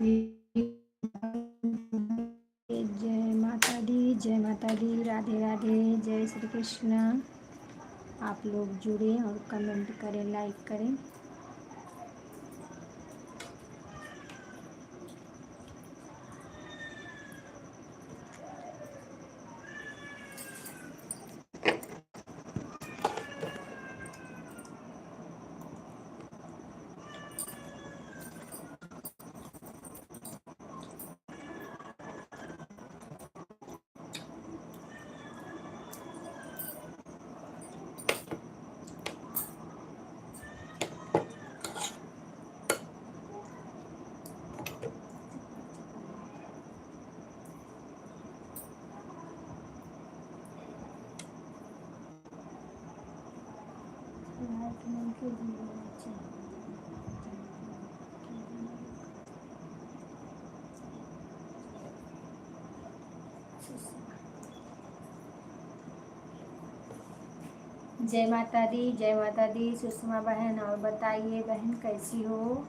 जय माता दी, राधे राधे, जय श्री कृष्ण। आप लोग जुड़े और कमेंट करें, लाइक करें। जय माता दी, जय माता दी सुषमा बहन। और बताइए बहन कैसी हो?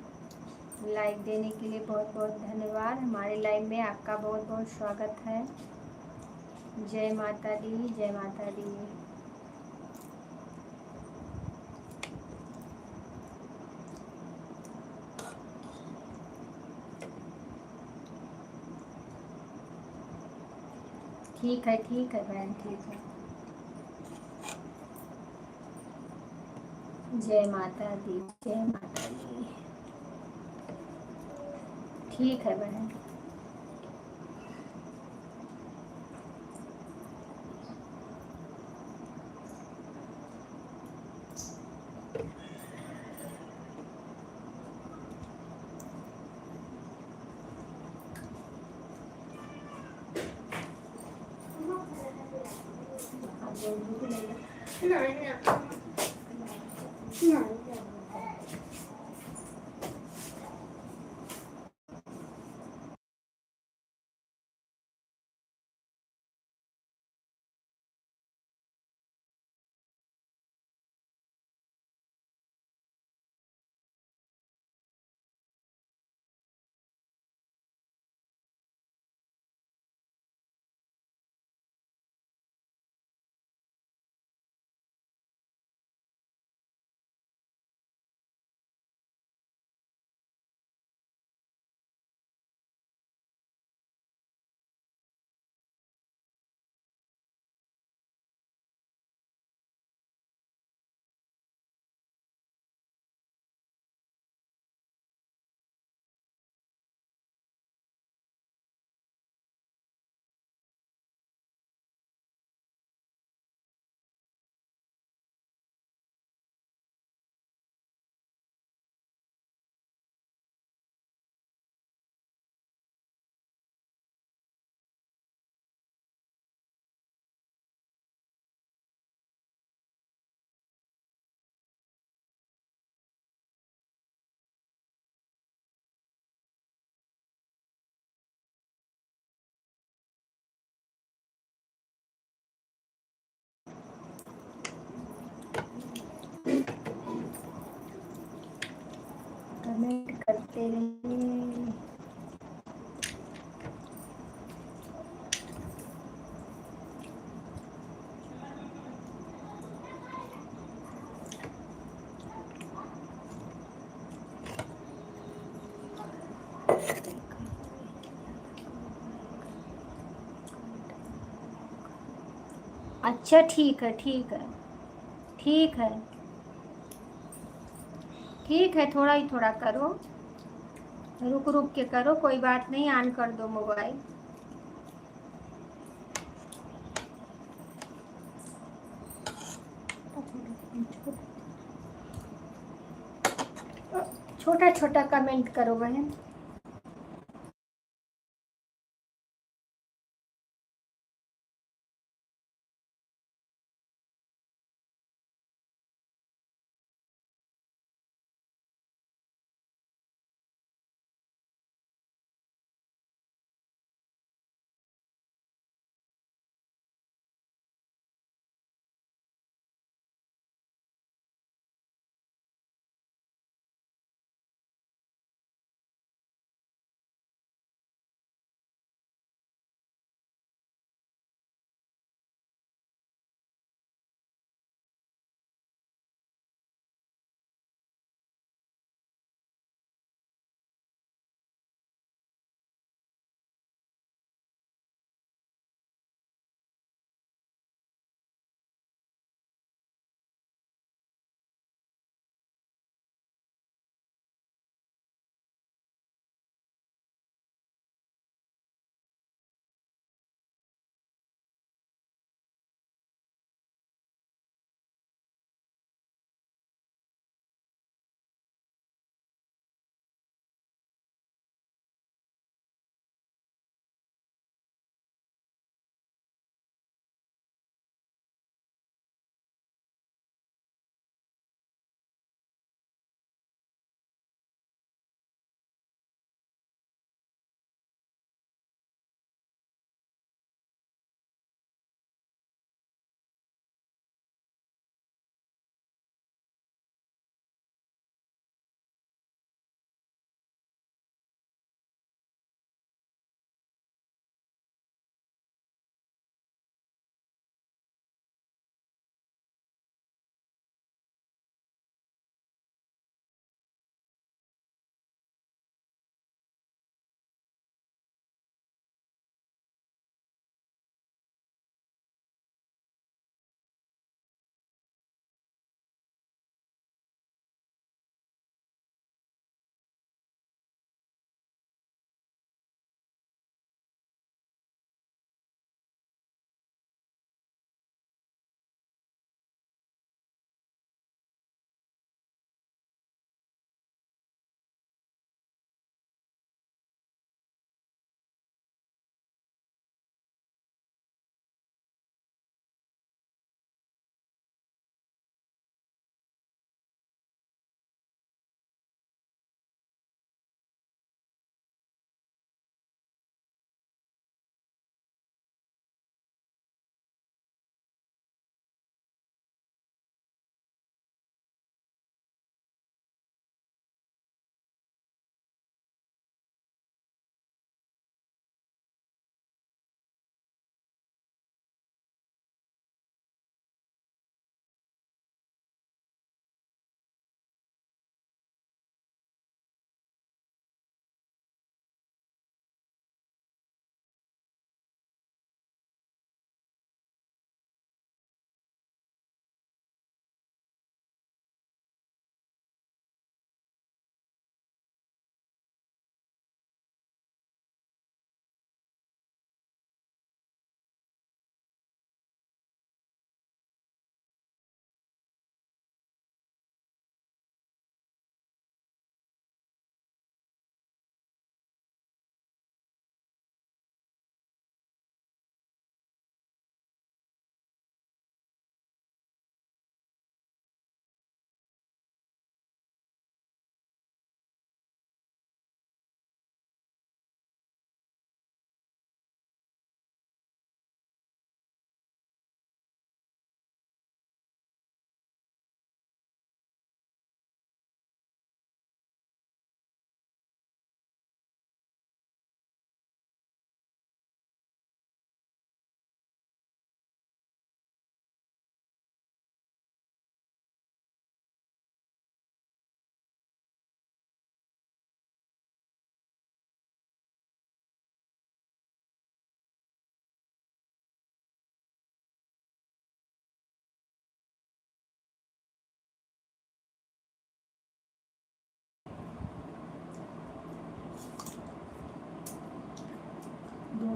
लाइक देने के लिए बहुत बहुत धन्यवाद। हमारे लाइव में आपका बहुत बहुत स्वागत है। जय माता दी, जय माता दी। ठीक है बहन, ठीक है। जय माता दी, जय माता दी। ठीक है बहन। कमेंट करते रहिए। अच्छा ठीक है, ठीक है, ठीक है, ठीक है। थोड़ा ही थोड़ा करो, रुक रुक के करो, कोई बात नहीं। ऑन कर दो मोबाइल। छोटा छोटा कमेंट करो बहन।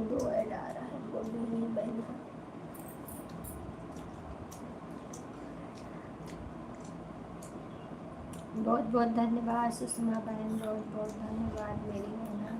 दो ऐड आ रहा है, बोल रही है बहन। बहुत बहुत धन्यवाद सुषमा बहन, बहुत बहुत धन्यवाद मेरी बहना।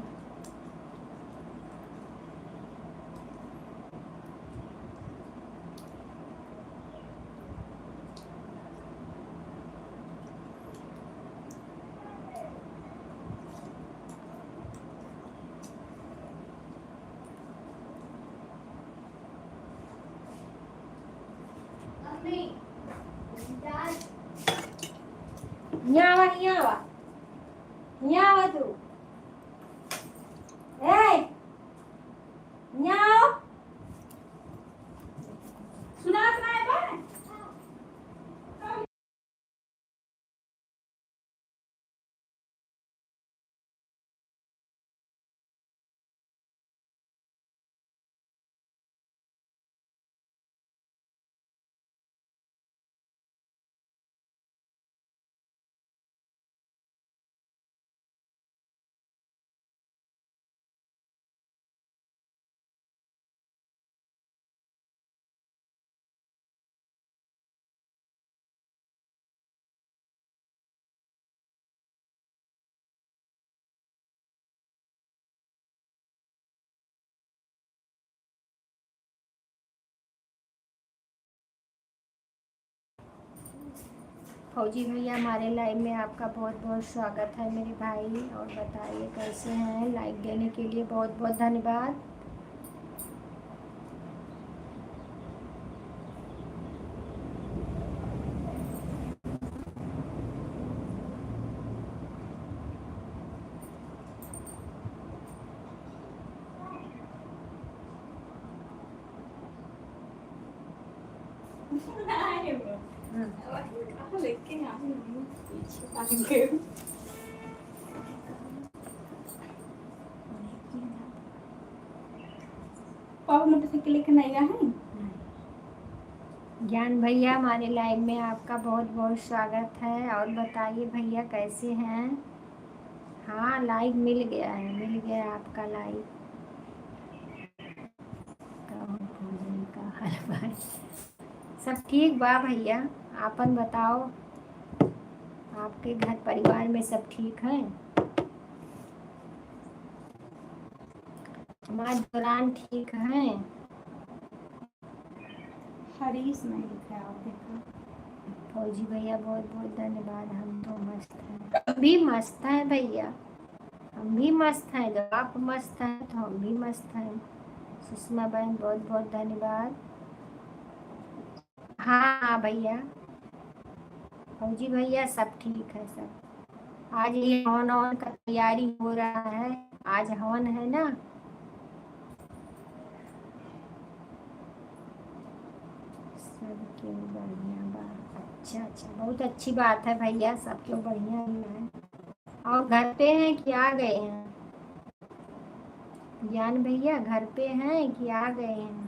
यहाँ आवा, यहाँ आवा, यहाँ आवा तू। ए, यहाँ आओ। सुना सुनाए पर? फौजी भैया हमारे लाइव में आपका बहुत बहुत स्वागत है मेरे भाई। और बताइए कैसे हैं? लाइक देने के लिए बहुत बहुत धन्यवाद। पापा मोटरसाइकिल लेकर नहीं आया है। ज्ञान भैया हमारे लाइव में आपका बहुत बहुत स्वागत है। और बताइए भैया कैसे हैं? हाँ लाइव मिल गया है, मिल गया आपका लाइव। भोजन का हाल भाई सब ठीक बा भैया? आपन बताओ, आपके घर परिवार में सब ठीक है? हमारे दौरान ठीक है। हरीश नहीं लिखा है, आप देखो। फौजी भैया बहुत बहुत धन्यवाद। हम तो मस्त हैं, हम भी मस्त हैं भैया, हम भी मस्त हैं। जब आप मस्त हैं तो हम भी मस्त हैं। सुषमा बहन बहुत बहुत धन्यवाद। हाँ हाँ भैया, फौजी भैया सब ठीक है सब। आज ये हवन हवन का तैयारी हो रहा है, आज हवन है ना। सब क्यों बढ़िया बात, अच्छा अच्छा, बहुत अच्छी बात है भैया, सब क्यों बढ़िया ही है। और घर पे हैं कि आ गए हैं? ज्ञान भैया घर पे हैं कि आ गए हैं?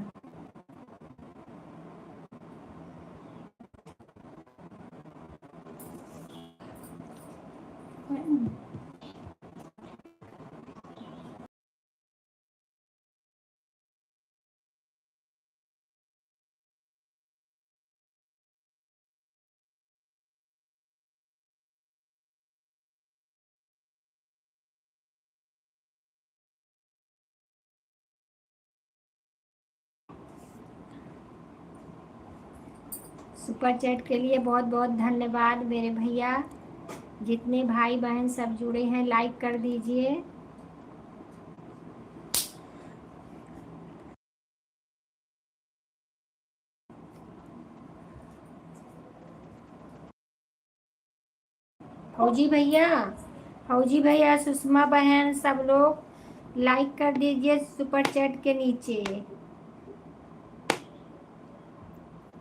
सुपर चैट के लिए बहुत बहुत धन्यवाद मेरे भैया। जितने भाई बहन सब जुड़े हैं लाइक कर दीजिए। फौजी भैया, फौजी भैया, सुषमा बहन, सब लोग लाइक कर दीजिए सुपर चैट के नीचे,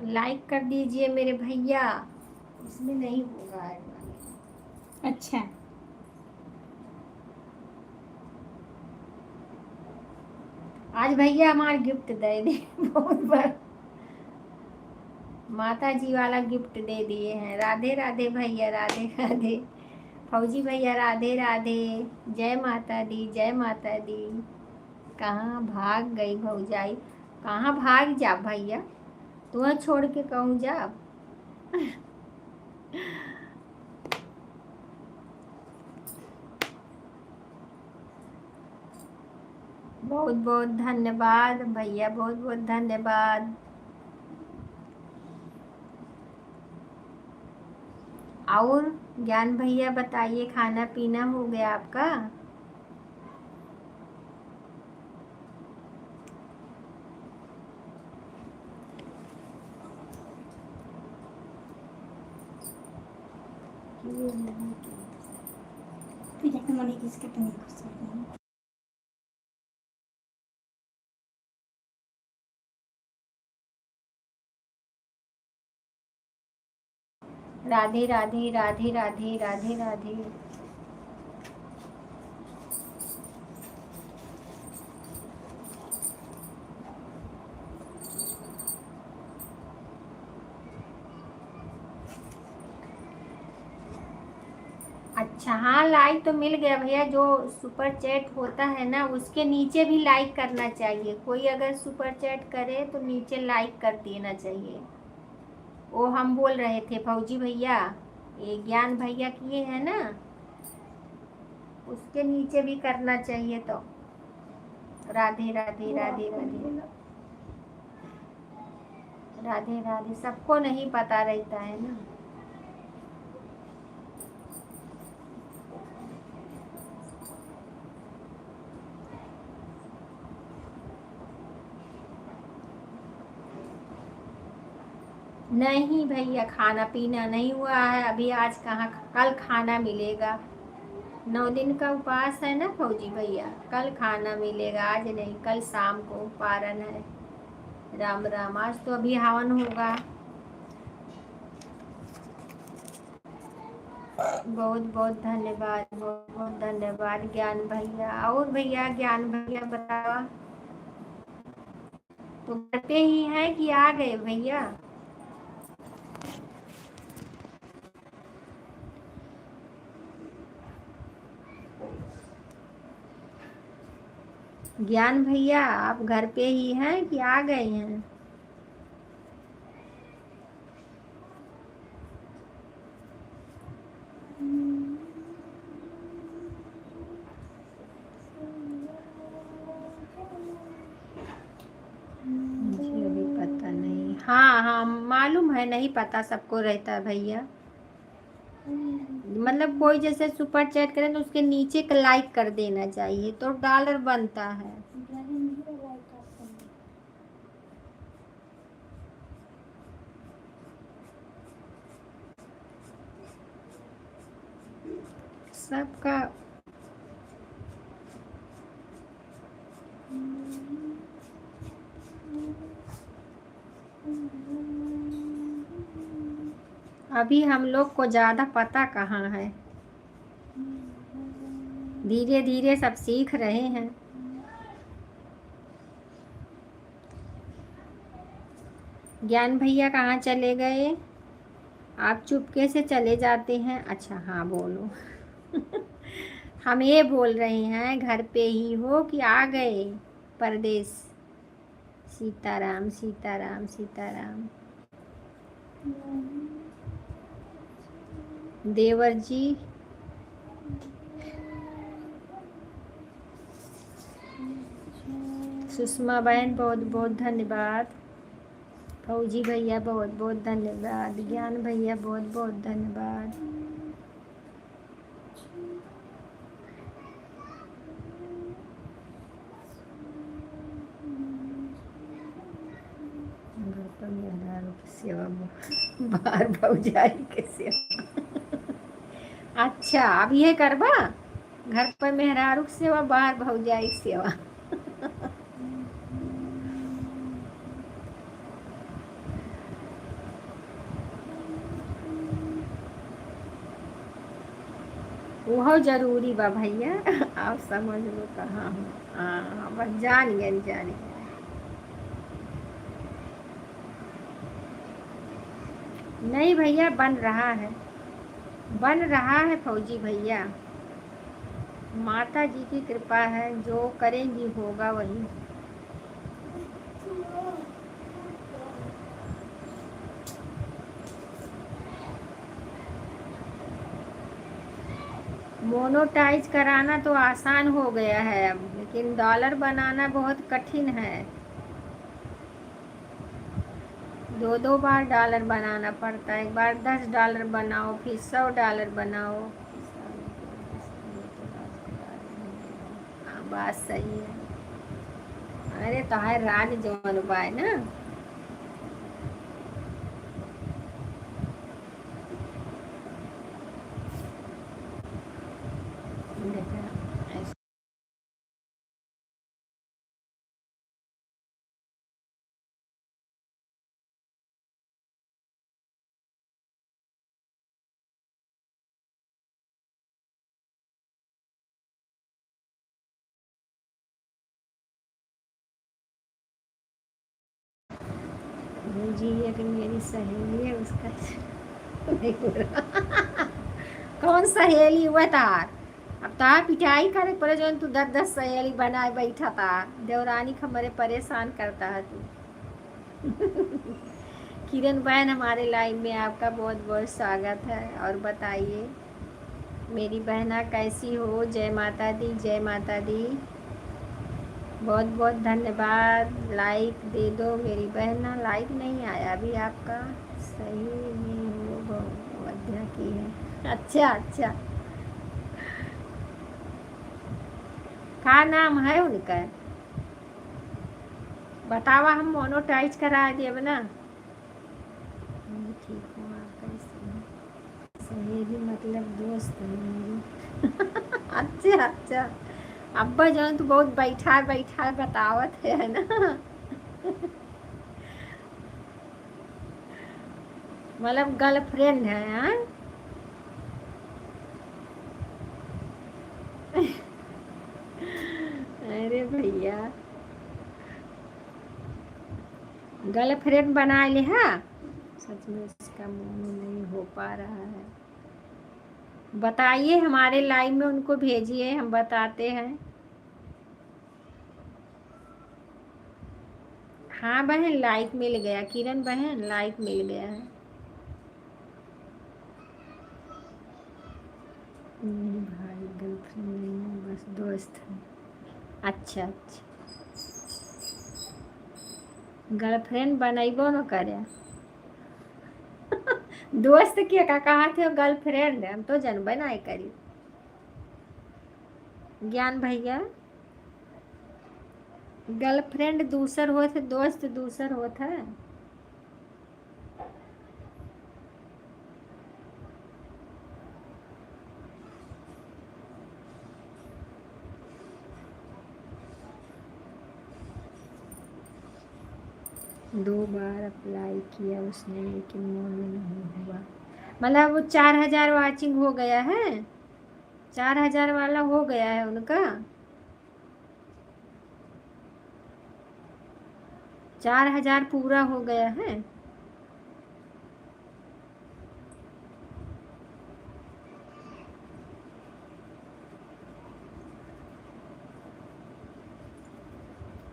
लाइक कर दीजिए मेरे भैया। इसमें नहीं होगा। अच्छा आज भैया हमारे गिफ्ट दे दे बहुत बड़ा माता जी वाला गिफ्ट दे दिए हैं। राधे राधे भैया, राधे राधे। फौजी भैया राधे राधे। जय माता दी, जय माता दी। कहाँ भाग गई भौजाई? कहाँ भाग जा भैया, तुम्हें छोड़ के कहूँ जा? बहुत बहुत धन्यवाद भैया, बहुत बहुत धन्यवाद। और ज्ञान भैया बताइए, खाना पीना हो गया आपका? राधे राधे राधे राधे राधे राधे। अच्छा हाँ, लाइक तो मिल गया भैया। जो सुपर चैट होता है ना, उसके नीचे भी लाइक करना चाहिए। कोई अगर सुपर चैट करे तो नीचे लाइक कर देना चाहिए। वो हम बोल रहे थे फौजी भैया, ये ज्ञान भैया किए हैं ना, उसके नीचे भी करना चाहिए। तो राधे राधे राधे राधे राधे राधे। सबको नहीं पता रहता है ना। नहीं भैया, खाना पीना नहीं हुआ है अभी। आज कहाँ, कल खाना मिलेगा। 9 दिन का उपवास है ना फौजी भैया, कल खाना मिलेगा। आज नहीं, कल शाम को पारण है। राम राम। आज तो अभी हवन होगा। बहुत बहुत धन्यवाद, बहुत बहुत धन्यवाद ज्ञान भैया। और भैया ज्ञान भैया बताओ, तो घर पे ही है कि आ गए भैया? ज्ञान भैया आप घर पे ही हैं कि आ गए हैं? मुझे अभी पता नहीं। हाँ हाँ मालूम है, नहीं पता सबको रहता है भैया। मतलब कोई जैसे सुपर चैट करे तो उसके नीचे का लाइक कर देना चाहिए, तो डॉलर बनता है। सबका अभी हम लोग को ज़्यादा पता कहाँ है, धीरे धीरे सब सीख रहे हैं। ज्ञान भैया कहाँ चले गए? आप चुपके से चले जाते हैं। अच्छा हाँ बोलो। हम ये बोल रहे हैं घर पे ही हो कि आ गए परदेश? सीताराम सीताराम सीताराम। देवर जी सुषमा बहन बहुत बहुत धन्यवाद। फौजी भैया बहुत बहुत धन्यवाद। ज्ञान भैया बहुत बहुत धन्यवाद। घर पर मेहरारू की सेवा बाहर भौजाई के सेवा। अच्छा अब ये करबा, घर पर मेहरारू की सेवा बाहर भौजाई की सेवा। वो जरूरी बा भैया। आप समझ लो कहाँ हो। हाँ बस जान गए जान गए। नहीं भैया बन रहा है, बन रहा है फौजी भैया। माता जी की कृपा है, जो करेंगी होगा वही। मोनोटाइज कराना तो आसान हो गया है अब, लेकिन डॉलर बनाना बहुत कठिन है। 2 बार डॉलर बनाना पड़ता है। एक बार $10 बनाओ, फिर $100 बनाओ। हाँ, बात सही है। अरे तो है राज जवन बाय ना। जी एक मेरी सहेली है, उसका नहीं बोला। कौन सहेली हुआ तार? अब तार पिटाई करे पड़े, जो तू 10-10 सहेली बनाए बैठा था। देवरानी खमरे परेशान करता है तू। किरण बहन, हमारे लाइव में आपका बहुत बहुत स्वागत है। और बताइए मेरी बहना कैसी हो? जय माता दी, जय माता दी। बहुत बहुत धन्यवाद। लाइक दे दो मेरी बहना। लाइक नहीं आया अभी आपका। सही में हो अवध्या की है। अच्छा अच्छा, क्या नाम है उनका? बतावा, हम मोनोटाइज करा देब ना। ठीक हूँ, आप कैसे हैं? सहेली मतलब दोस्त है मेरी। अच्छा अच्छा, अब्बा जान तो बहुत बैठा बैठा बतावत है ना। मतलब गर्लफ्रेंड है, हाँ? अरे भैया, गर्लफ्रेंड बना ले। हाँ, सच में इसका मुंह नहीं हो पा रहा है। बताइए, हमारे लाइव में उनको भेजिए, हम बताते हैं। हाँ बहन, लाइक मिल गया। किरण बहन, लाइक मिल गया है। नहीं भाई, गर्लफ्रेंड नहीं है, बस दोस्त है। अच्छा अच्छा, गर्लफ्रेंड बनैबो न करे। दोस्त के का कहा थे, गर्लफ्रेंड हम तो जनबे नहीं करी। ज्ञान भैया, गर्लफ्रेंड दूसर होत है, दोस्त दूसर होत है। दो बार अप्लाई किया उसने, लेकिन मोन नहीं हुआ। मतलब वो 4,000 वाचिंग हो गया है। 4,000 वाला हो गया है उनका। 4,000 पूरा हो गया है।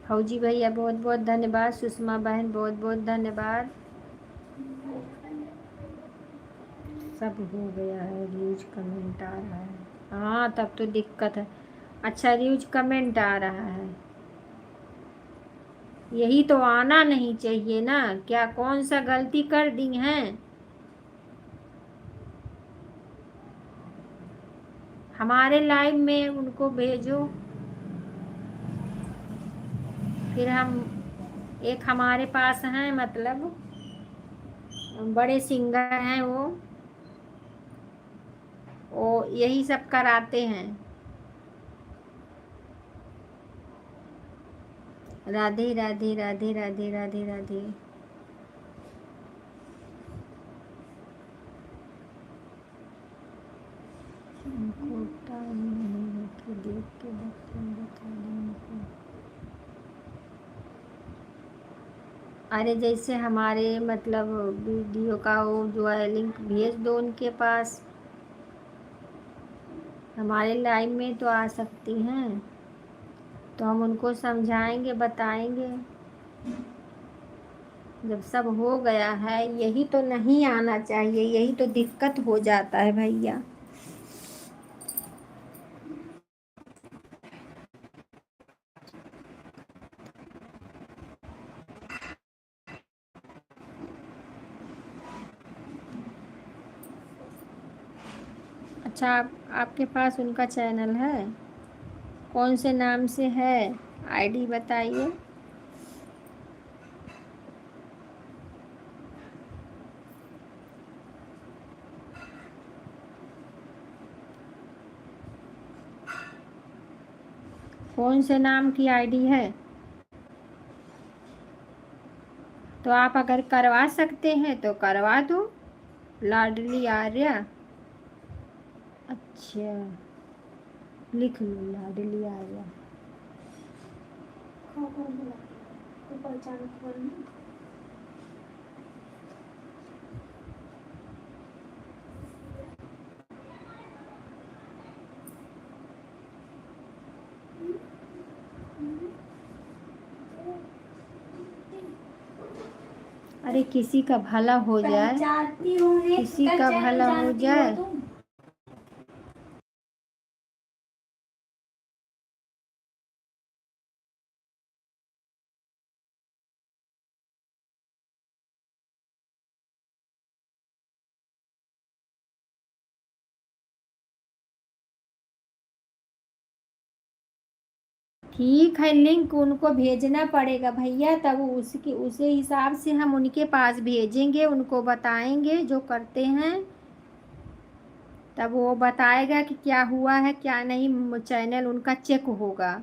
फौजी भैया बहुत बहुत धन्यवाद। सुषमा बहन बहुत बहुत धन्यवाद। सब हो गया है। व्यूज कमेंट आ रहा है। हाँ, तब तो दिक्कत है। अच्छा, व्यूज कमेंट आ रहा है। यही तो आना नहीं चाहिए ना। क्या कौन सा गलती कर दी हैं? हमारे लाइव में उनको भेजो। फिर हम, एक हमारे पास हैं, मतलब बड़े सिंगर हैं वो यही सब कराते हैं। राधे राधे राधे राधे राधे राधे। उनको टाइम नहीं है कि देख के बता दें उनको। अरे जैसे हमारे मतलब वीडियो का वो जो है लिंक भेज दो उनके पास। हमारे लाइव में तो आ सकती हैं, तो हम उनको समझाएंगे, बताएंगे। जब सब हो गया है, यही तो नहीं आना चाहिए, यही तो दिक्कत हो जाता है भैया। अच्छा, आपके पास उनका चैनल है? कौन से नाम से है? आईडी बताइए। कौन से नाम की आईडी है? तो आप अगर करवा सकते हैं तो करवा दो। लाडली आर्या। अच्छा, लिख लो लाडली आर्या। तो पहचान खोल नहीं। अरे किसी का भला हो जाए, पहचानती हूँ, किसी का चैनल भला हो जानती जाए। तुम। ठीक है, लिंक उनको भेजना पड़ेगा भैया, तब उसके उसी हिसाब से हम उनके पास भेजेंगे, उनको बताएंगे जो करते हैं। तब वो बताएगा कि क्या हुआ है क्या नहीं, चैनल उनका चेक होगा।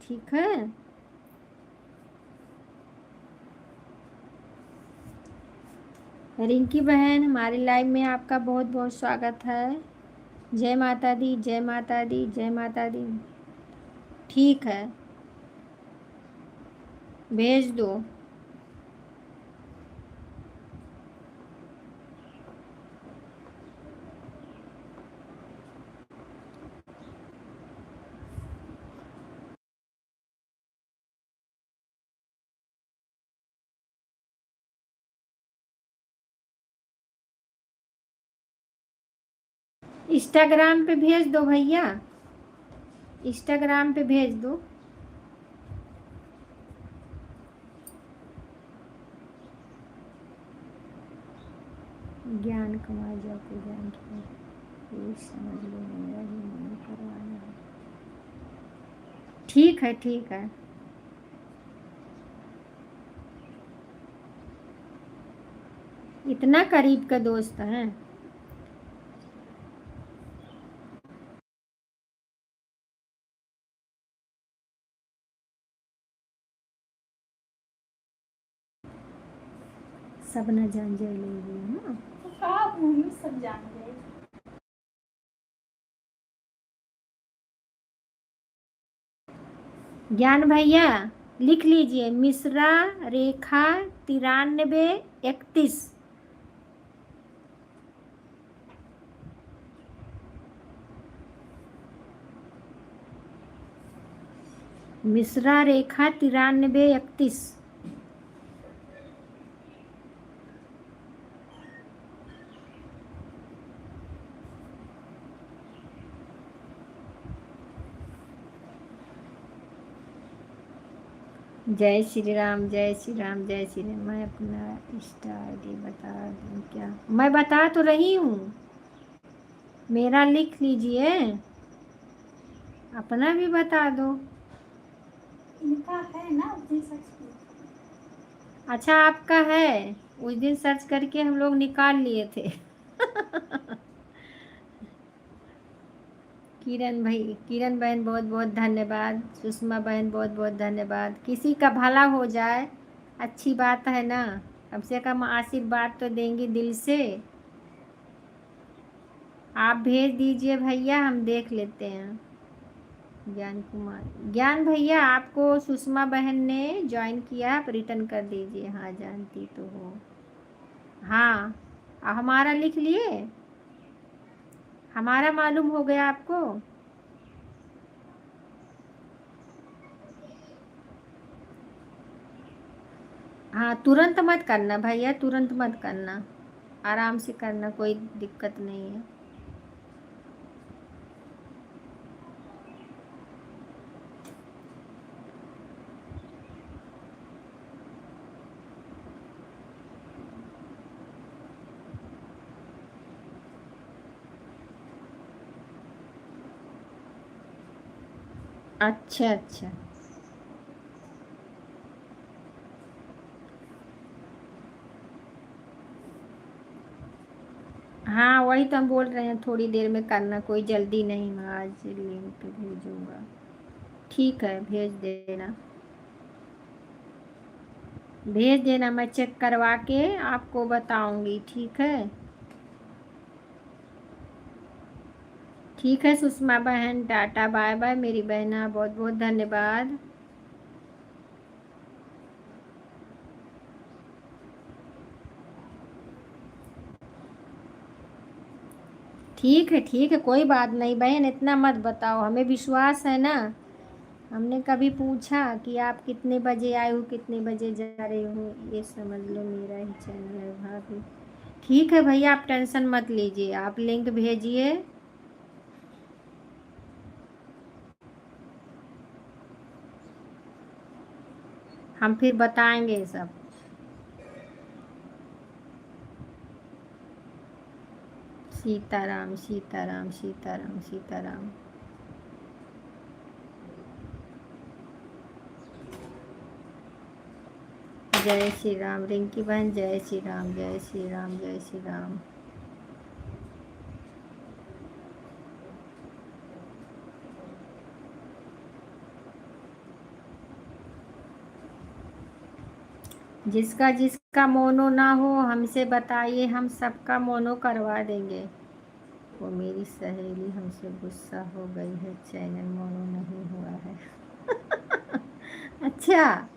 ठीक है। रिंकी बहन, हमारे लाइव में आपका बहुत बहुत स्वागत है। जय माता दी, जय माता दी, जय माता दी। ठीक है, भेज दो। इंस्टाग्राम पे भेज दो भैया, इंस्टाग्राम पे भेज दो। ज्ञान कमा जाते ज्ञान की, ये समझ लो मेरा ही मन करवाना है। ठीक है, ठीक है। इतना करीब का दोस्त हैं। सब न जान जाए लोग ना। तो आप मुँह सब जान गए। ज्ञान भैया, लिख लीजिए मिश्रा रेखा 9331। मिश्रा रेखा 9331। जय श्री राम, जय श्री राम, जय श्री राम। मैं अपना इंस्टा आईडी बता दूं क्या? मैं बता तो रही हूँ, मेरा लिख लीजिए, अपना भी बता दो। इनका है ना उस दिन सच की। अच्छा, आपका है? उस दिन सर्च करके हम लोग निकाल लिए थे। किरण भाई, किरण बहन बहुत बहुत धन्यवाद। सुषमा बहन बहुत बहुत धन्यवाद। किसी का भला हो जाए, अच्छी बात है ना। कम से कम आशीर्वाद तो देंगे दिल से। आप भेज दीजिए भैया, हम देख लेते हैं। ज्ञान कुमार, ज्ञान भैया आपको सुषमा बहन ने ज्वाइन किया, आप रिटर्न कर दीजिए। हाँ, जानती तो हो। हाँ, हमारा लिख लिए। हमारा मालूम हो गया आपको? हाँ, तुरंत मत करना भैया, तुरंत मत करना, आराम से करना, कोई दिक्कत नहीं है। अच्छा अच्छा। हाँ, वही तो हम बोल रहे हैं, थोड़ी देर में करना, कोई जल्दी नहीं, मैं आज लिंक भेजूंगा। ठीक है, भेज देना, भेज देना, मैं चेक करवा के आपको बताऊंगी, ठीक है? ठीक है सुषमा बहन, टाटा बाय बाय मेरी बहना, बहुत बहुत धन्यवाद। ठीक है, कोई बात नहीं बहन, इतना मत बताओ, हमें विश्वास है ना। हमने कभी पूछा कि आप कितने बजे आए हो, कितने बजे जा रहे हो, ये समझ लो मेरा ही चैनल है भाभी। ठीक है भैया, आप टेंशन मत लीजिए, आप लिंक भेजिए। हम फिर बताएंगे सब। सीताराम सीताराम सीताराम सीताराम। जय श्री राम रिंकी बहन, जय श्री राम, जय श्री राम, जय श्री राम। जिसका जिसका मोनो ना हो हमसे बताइए, हम सबका मोनो करवा देंगे। वो मेरी सहेली हमसे गुस्सा हो गई है, चैनल मोनो नहीं हुआ है। अच्छा।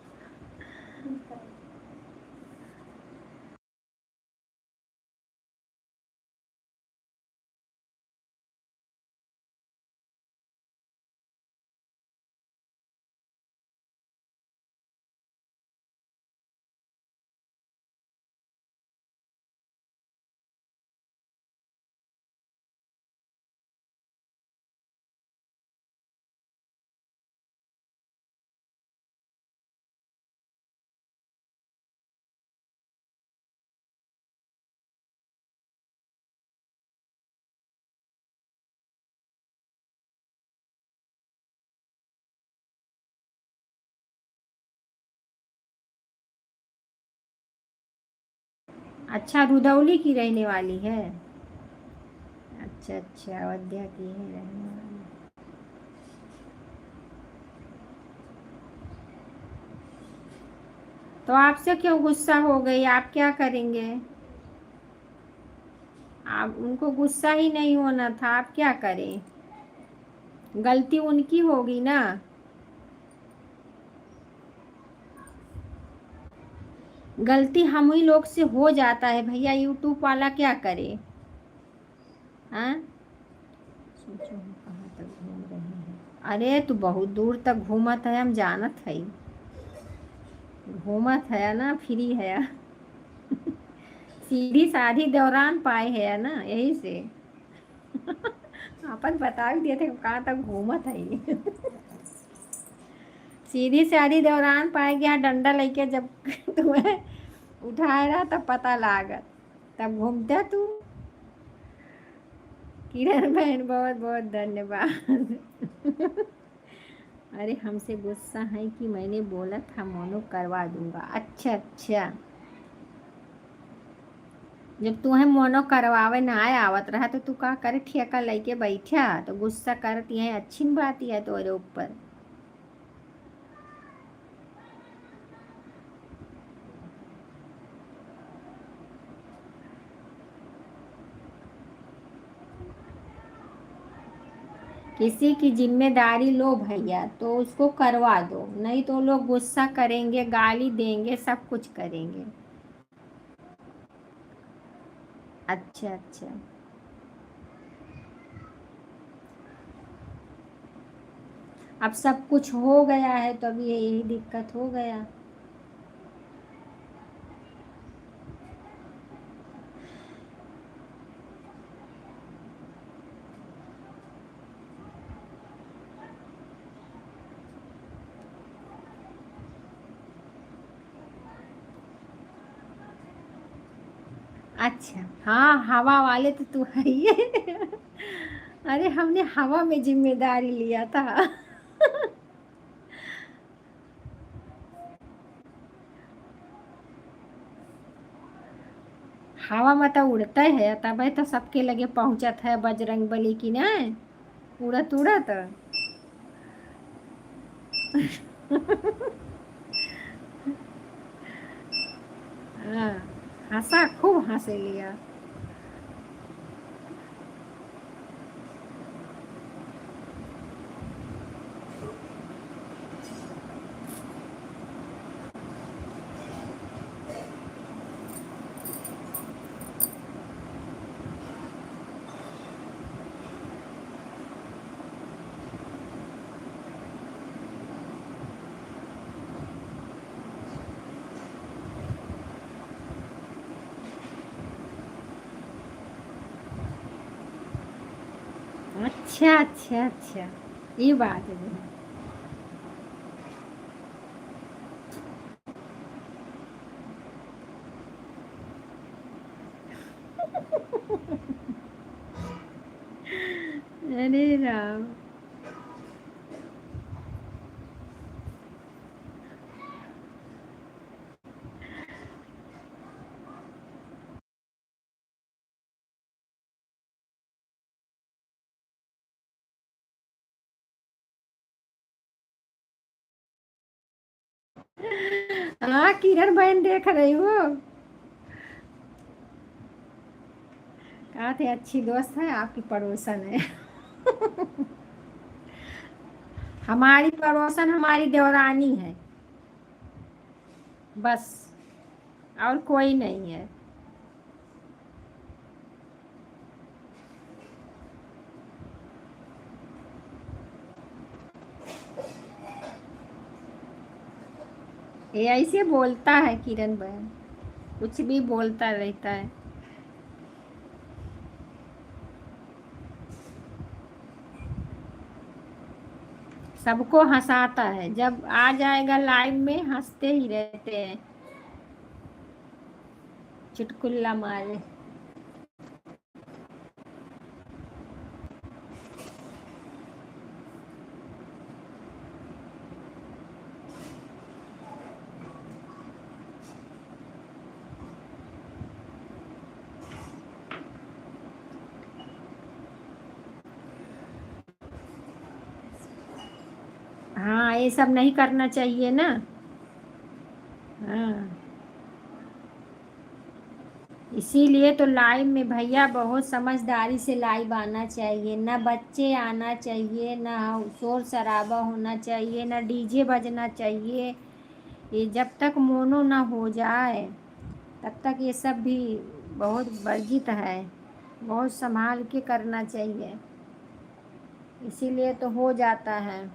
अच्छा, रुदौली की रहने वाली है? अच्छा अच्छा, अयोध्या की है रहने वाली। तो आपसे क्यों गुस्सा हो गई, आप क्या करेंगे? आप, उनको गुस्सा ही नहीं होना था, आप क्या करें? गलती उनकी होगी ना। गलती हम ही लोग से हो जाता है भैया, यूट्यूब वाला क्या करे? हाँ, सोचो हम कहाँ तक घूम रहे हैं। अरे तू बहुत दूर तक घूमत है, हम जानत है, घूमत है ना, फ्री है। सीधी साधी दौरान पाए है ना, यही से। अपन बता भी दिए थे कहाँ तक घूमत है। सीधी साधी दौरान पाए गया, डंडा लेके जब तुम्हें उठाए रहा तब पता लागत, तब घूमते तू। किरण बहन, बहुत बहुत धन्यवाद। अरे हमसे गुस्सा है कि मैंने बोला था मोनो करवा दूंगा। अच्छा अच्छा, जब तुम्हें मोनो करवावे ना आए आवत रहा तो तू का करे, ठेका लेके बैठा तो गुस्सा करती है, अच्छी बात है तोरे ऊपर। किसी की जिम्मेदारी लो भैया तो उसको करवा दो, नहीं तो लोग गुस्सा करेंगे, गाली देंगे, सब कुछ करेंगे। अच्छा अच्छा। अब सब कुछ हो गया है तो अब ये यही दिक्कत हो गया। अच्छा, हाँ, हवा वाले तो तू है ही है। अरे हमने हवा में जिम्मेदारी लिया था। हवा में तो उड़ते है तबे तो सबके लगे पहुंचत है बजरंग बली की ना। उड़त उड़त। हाँ, हंसा खूब हंसे लिया। अच्छा अच्छा अच्छा, ये बात है। अरे राम। हाँ, किरण बहन देख रही हो। कहा थे अच्छी दोस्त है आपकी, पड़ोसन है। हमारी पड़ोसन हमारी देवरानी है, बस, और कोई नहीं है। ये ऐसे बोलता है किरण बहन, कुछ भी बोलता रहता है। सबको हंसाता है, जब आ जाएगा लाइव में हंसते ही रहते हैं, चुटकुल्ला मारे। हाँ, ये सब नहीं करना चाहिए ना। हाँ, इसीलिए तो लाइव में भैया बहुत समझदारी से लाइव आना चाहिए, ना बच्चे आना चाहिए, ना शोर शराबा होना चाहिए, ना डीजे बजना चाहिए। ये जब तक मोनो ना हो जाए तब तक ये सब भी बहुत वर्जित है, बहुत संभाल के करना चाहिए, इसीलिए तो हो जाता है।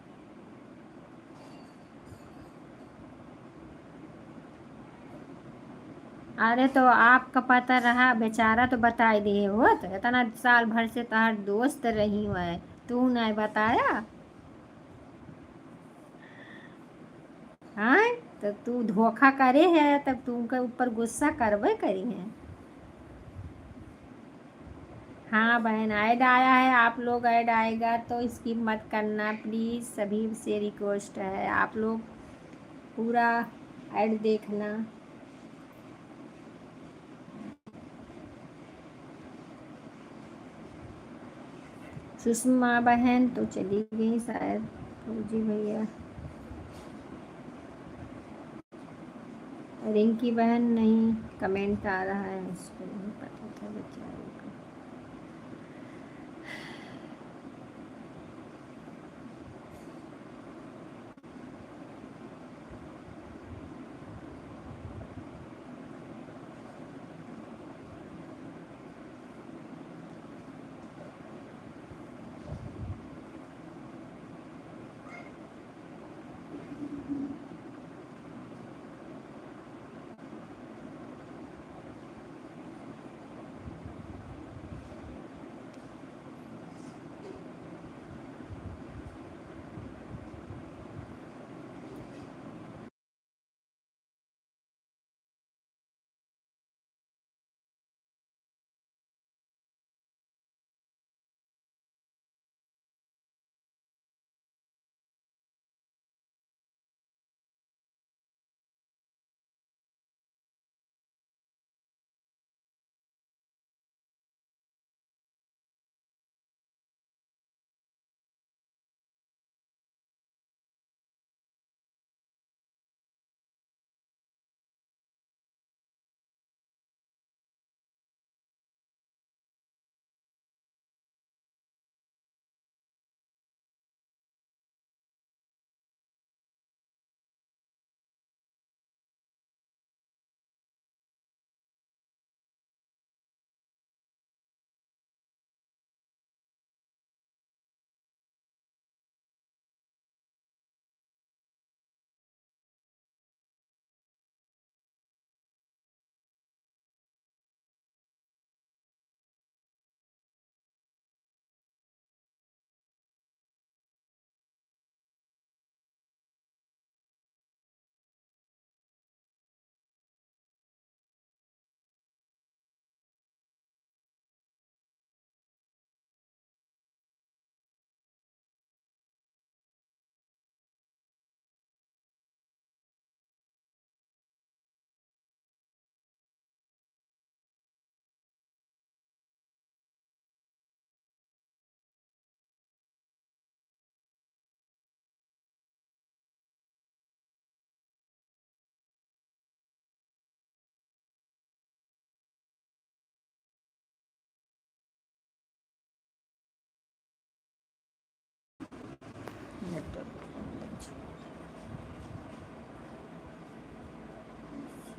अरे तो आपका पता रहा बेचारा तो बता ही दिए हो, तो इतना साल भर से तार दोस्त रही हुआ है, तू नहीं बताया। हाँ, तो तू धोखा करे है तब तू उनके ऊपर गुस्सा करवे करी है। हाँ बहन, ऐड आया है, आप लोग ऐड आएगा तो स्किप मत करना प्लीज़, सभी से रिक्वेस्ट है, आप लोग पूरा ऐड देखना। सुषमा बहन तो चली गई शायद, फौजी भैया। रिंकी बहन नहीं, कमेंट आ रहा है, उसको नहीं पता था बेचारे को।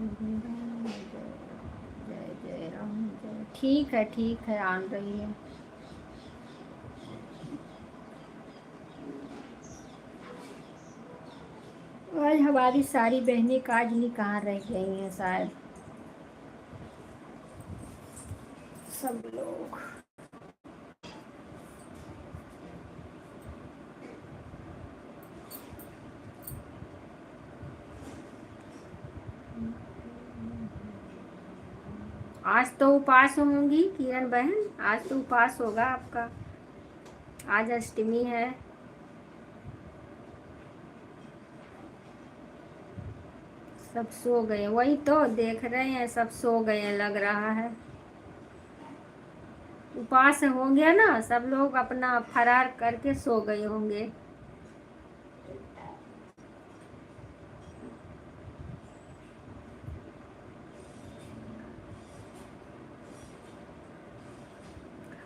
जय जय राम जय। ठीक है आन रही है। आज हमारी सारी बहनें का आज निकाह रह गई हैं शायद, सब लोग। आज तो उपास होंगी किरण बहन, आज तो उपास होगा आपका, आज अष्टमी है। सब सो गए, वही तो देख रहे हैं, सब सो गए लग रहा है। उपास हो गया ना, सब लोग अपना फरार करके सो गए होंगे।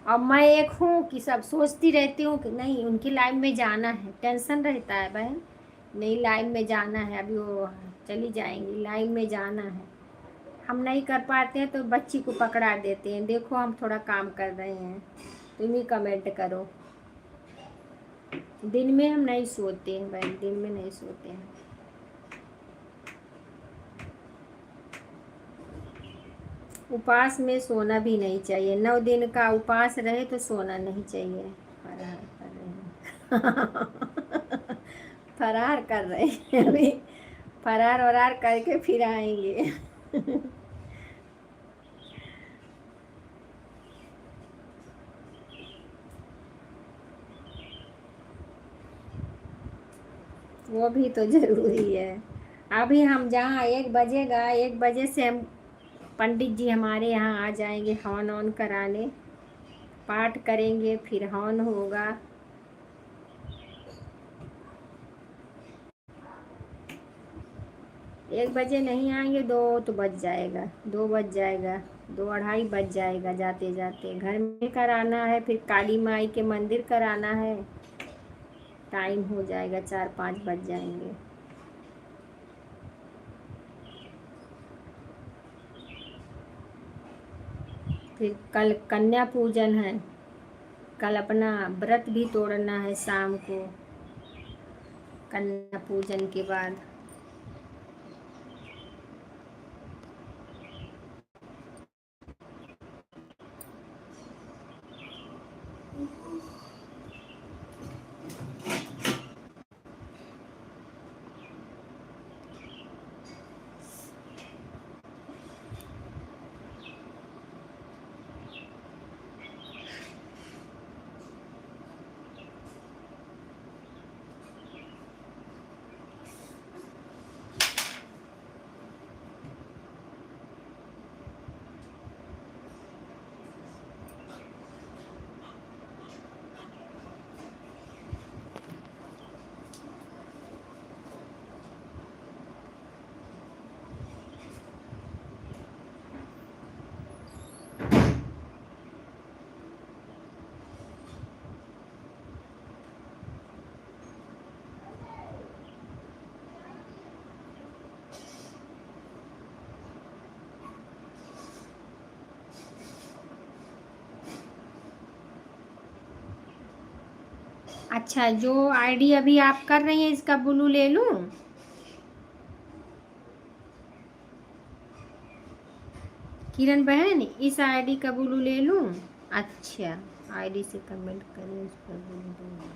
और मैं एक हूँ कि सब सोचती रहती हूँ कि नहीं उनकी लाइन में जाना है, टेंशन रहता है बहन, नहीं लाइन में जाना है, अभी वो चली जाएंगी, लाइन में जाना है। हम नहीं कर पाते हैं तो बच्ची को पकड़ा देते हैं, देखो हम थोड़ा काम कर रहे हैं, तुम ही कमेंट करो। दिन में हम नहीं सोते हैं बहन, दिन में नहीं सोते हैं। उपास में सोना भी नहीं चाहिए, 9 दिन का उपास रहे तो सोना नहीं चाहिए। फरार कर रहे हैं फरार कर रहे हैं अभी, फरार वरार करके फिर आएंगे वो भी तो जरूरी है। अभी हम जहाँ 1 बजेगा, 1 बजे से हम पंडित जी हमारे यहाँ आ जाएंगे हवन ऑन कराने, पाठ करेंगे, फिर हवन होगा। 1 बजे नहीं आएंगे, 2 तो बज जाएगा, 2 बज जाएगा, 2 2:30 बज जाएगा जाते जाते। घर में कराना है, फिर काली माई के मंदिर कराना है, टाइम हो जाएगा, 4 5 बज जाएंगे। फिर कल कन्या पूजन है, कल अपना व्रत भी तोड़ना है शाम को, कन्या पूजन के बाद। अच्छा, जो आईडी अभी आप कर रही हैं इसका ब्लू ले लूं? किरण बहन इस आईडी का ब्लू ले लूं? अच्छा, आईडी से कमेंट करें, उस पर ब्लू दूंगा।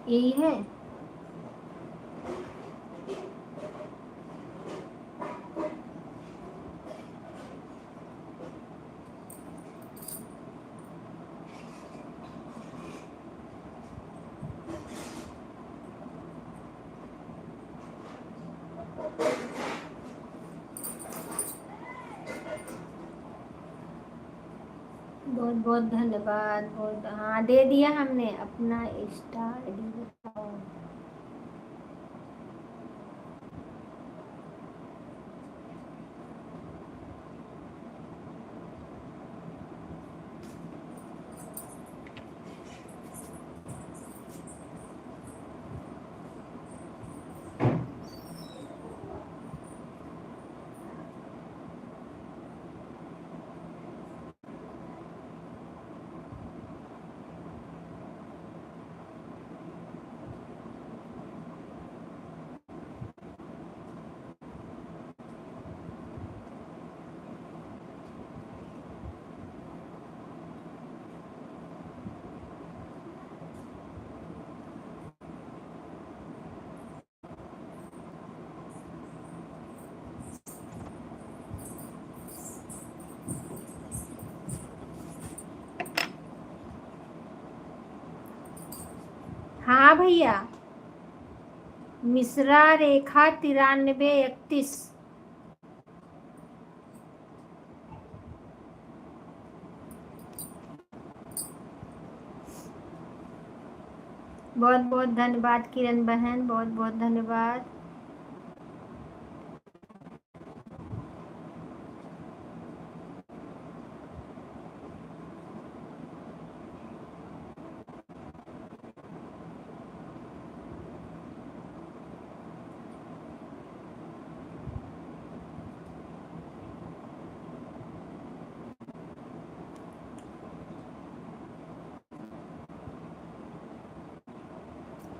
यही है। बहुत बहुत धन्यवाद। बहुत, हाँ दे दिया हमने। अपना इंस्टा आईडी बताओ। हाँ भैया। मिश्रा रेखा 9331। बहुत बहुत धन्यवाद किरण बहन, बहुत बहुत धन्यवाद।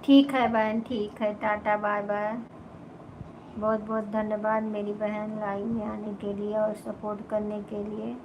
ठीक है बहन, ठीक है, टाटा बाय बाय। बहुत बहुत धन्यवाद मेरी बहन लाइव में आने के लिए और सपोर्ट करने के लिए।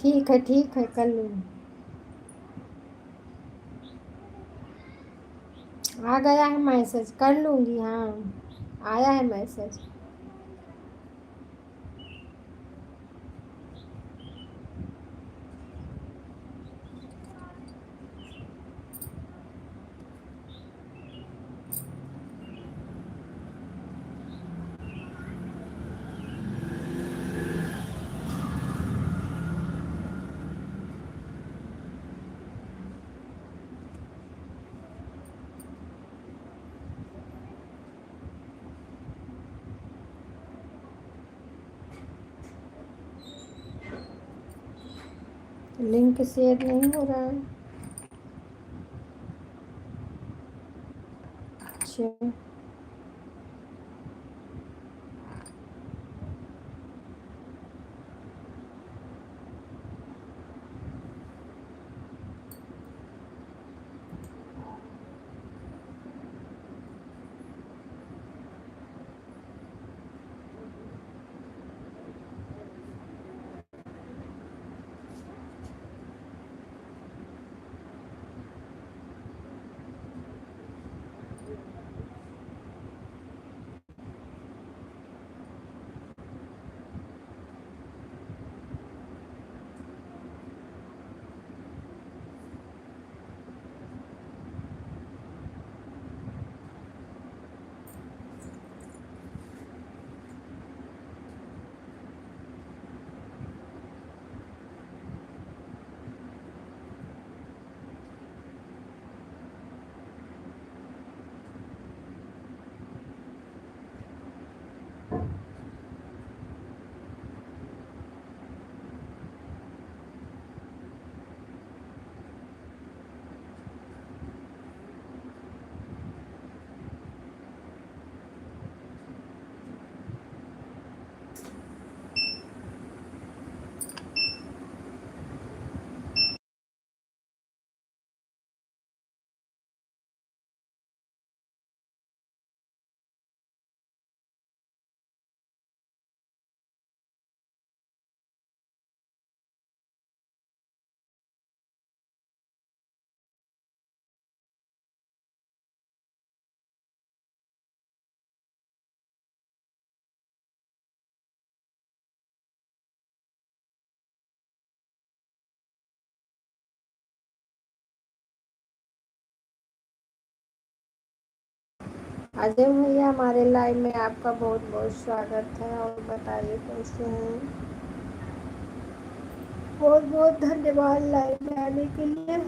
ठीक है, कर लूँगी। आ गया है मैसेज, कर लूँगी। हाँ, आया है मैसेज। लिंक शेयर नहीं हो रहा है। अच्छा, अजय भैया, हमारे लाइव में आपका बहुत बहुत स्वागत है। और बताइए कैसे हैं? बहुत बहुत धन्यवाद लाइव में आने के लिए।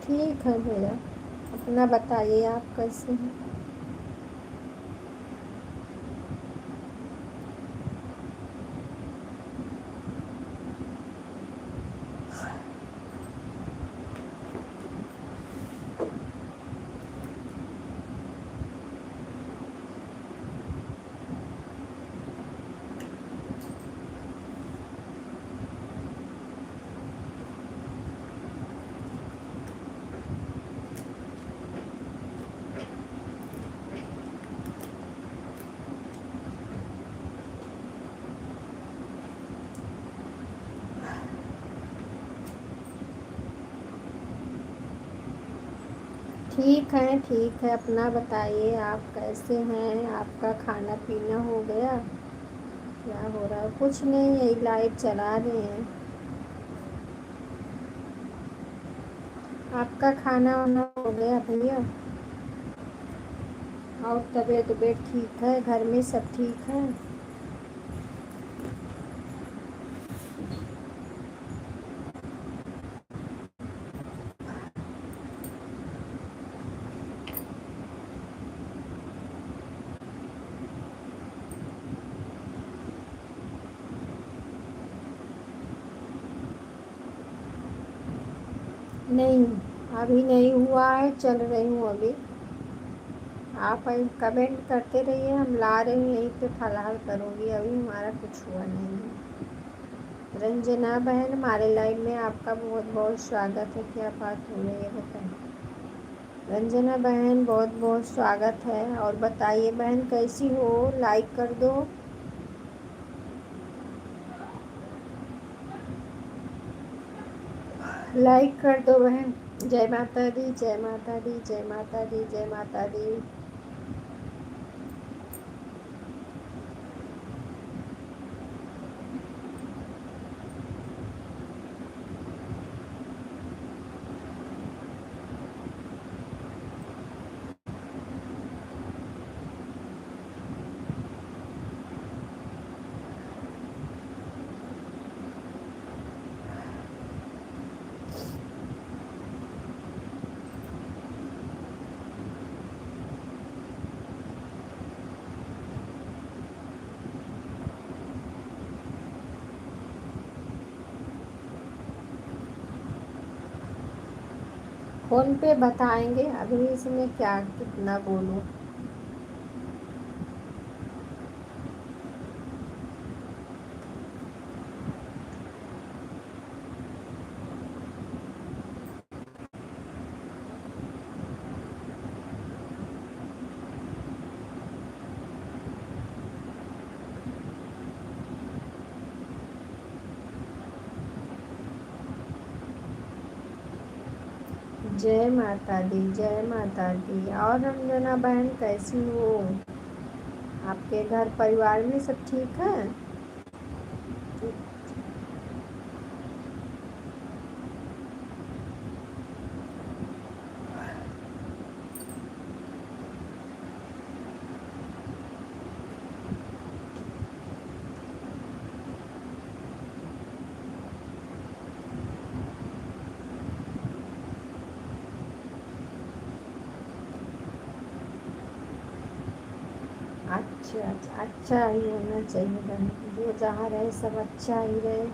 ठीक है भैया, अपना बताइए आप कैसे हैं? ठीक है, अपना बताइए आप कैसे हैं? आपका खाना पीना हो गया? क्या हो रहा है? कुछ नहीं, यही लाइव चला रहे हैं। आपका खाना वाना हो गया भैया? और तबीयत तबीयत ठीक है? घर में सब ठीक है? नहीं, अभी नहीं हुआ है, चल रही हूँ अभी। आप कमेंट करते रहिए, हम ला रहे हैं यहीं पे, फलाहार करूँगी। अभी हमारा कुछ हुआ नहीं है। रंजना बहन, हमारे लाइव में आपका बहुत बहुत स्वागत है। क्या बात हो रही है बताइए। रंजना बहन, बहुत बहुत स्वागत है। और बताइए बहन, कैसी हो? लाइक कर दो। लाइक कर दो बहन। जय माता दी, जय माता दी, जय माता दी, जय माता दी। फोन पे बताएंगे, अभी इसमें क्या कितना बोलूं। जय माता दी, जय माता दी। और रंजना बहन कैसी हो? आपके घर परिवार में सब ठीक है? अच्छा अच्छा, अच्छा ही होना चाहिए बहन। जो जहाँ रहे सब अच्छा ही रहे,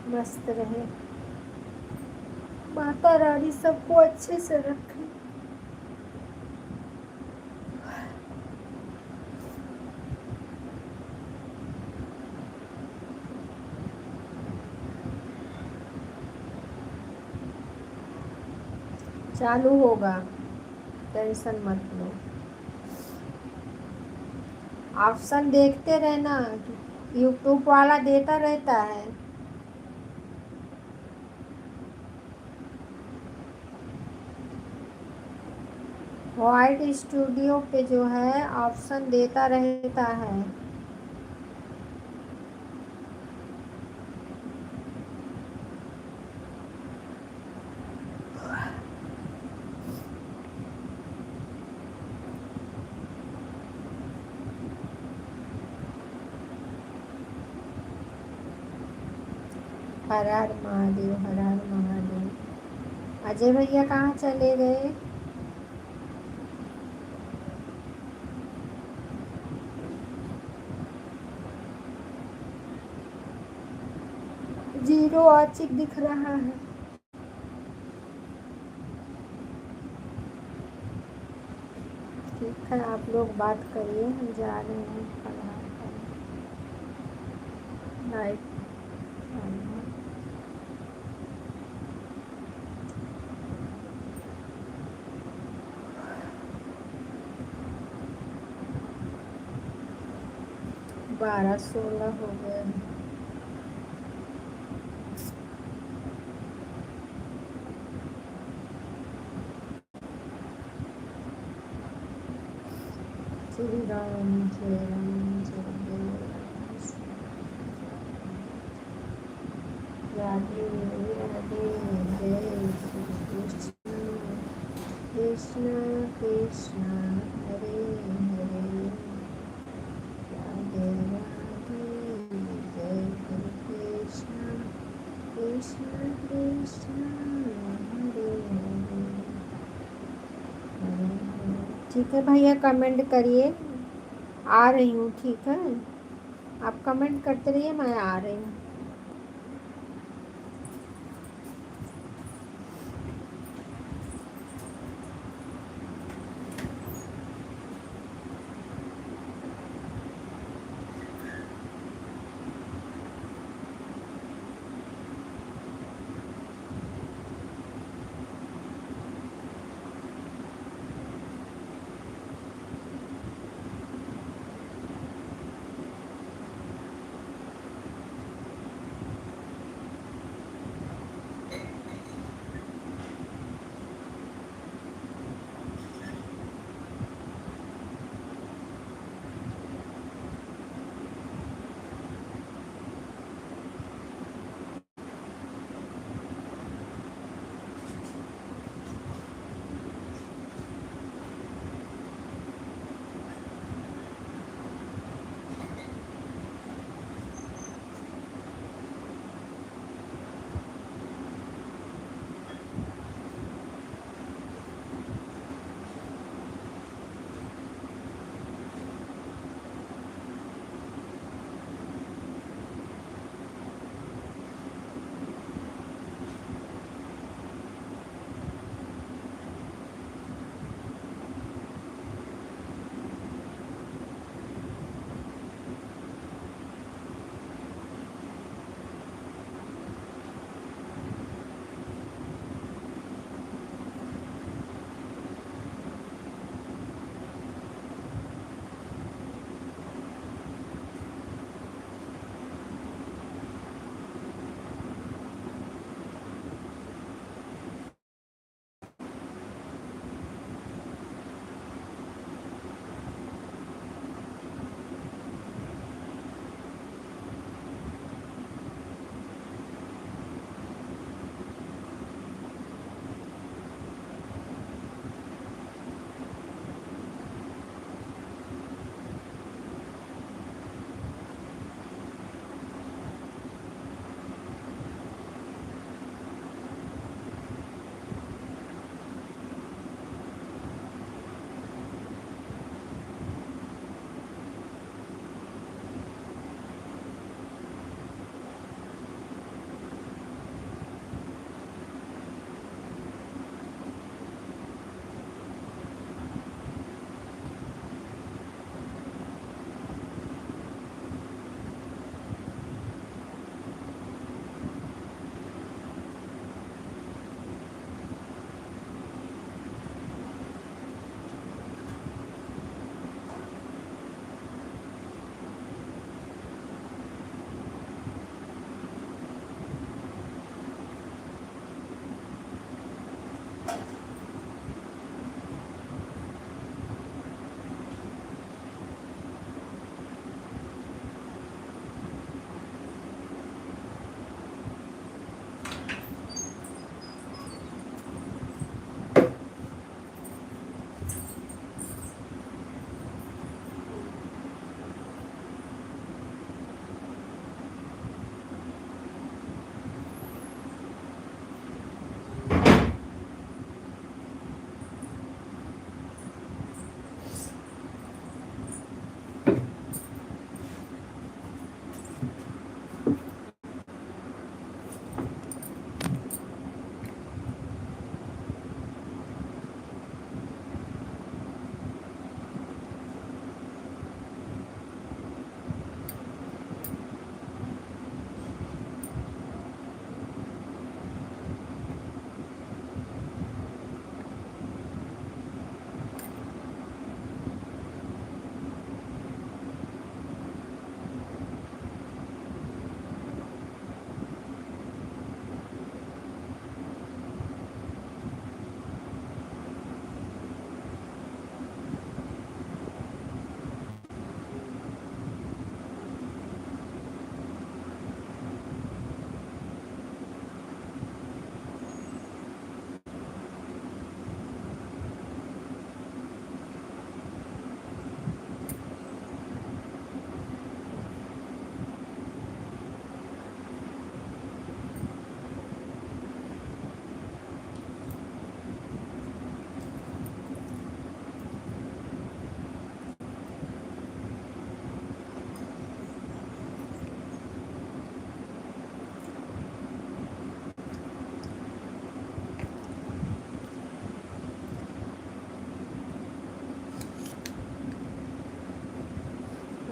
मस्त रहे। माता रानी सबको अच्छे से रखे। चालू होगा, टेंशन मत लो। ऑप्शन देखते रहना, यूट्यूब वाला देता रहता है। वाइट स्टूडियो पे जो है ऑप्शन देता रहता है। हर हर महादेव, हर हर महादेव। अजय भैया कहाँ चले गए? जीरो आचिक दिख रहा है। ठीक है, आप लोग बात करिए, हम जा रहे हैं फलाहार करने। लाइक 12-16 हो गए हैं। श्री राम जय राम जय जय राम। राधे राधे, जय श्री कृष्ण, कृष्ण कृष्ण हरे हरे, राधे राधे, जय श्री कृष्ण, कृष्ण कृष्ण हरे हरे, हरे हरे। ठीक है भैया, कमेंट करिए, आ रही हूँ। ठीक है, आप कमेंट करते रहिए, मैं आ रही हूँ।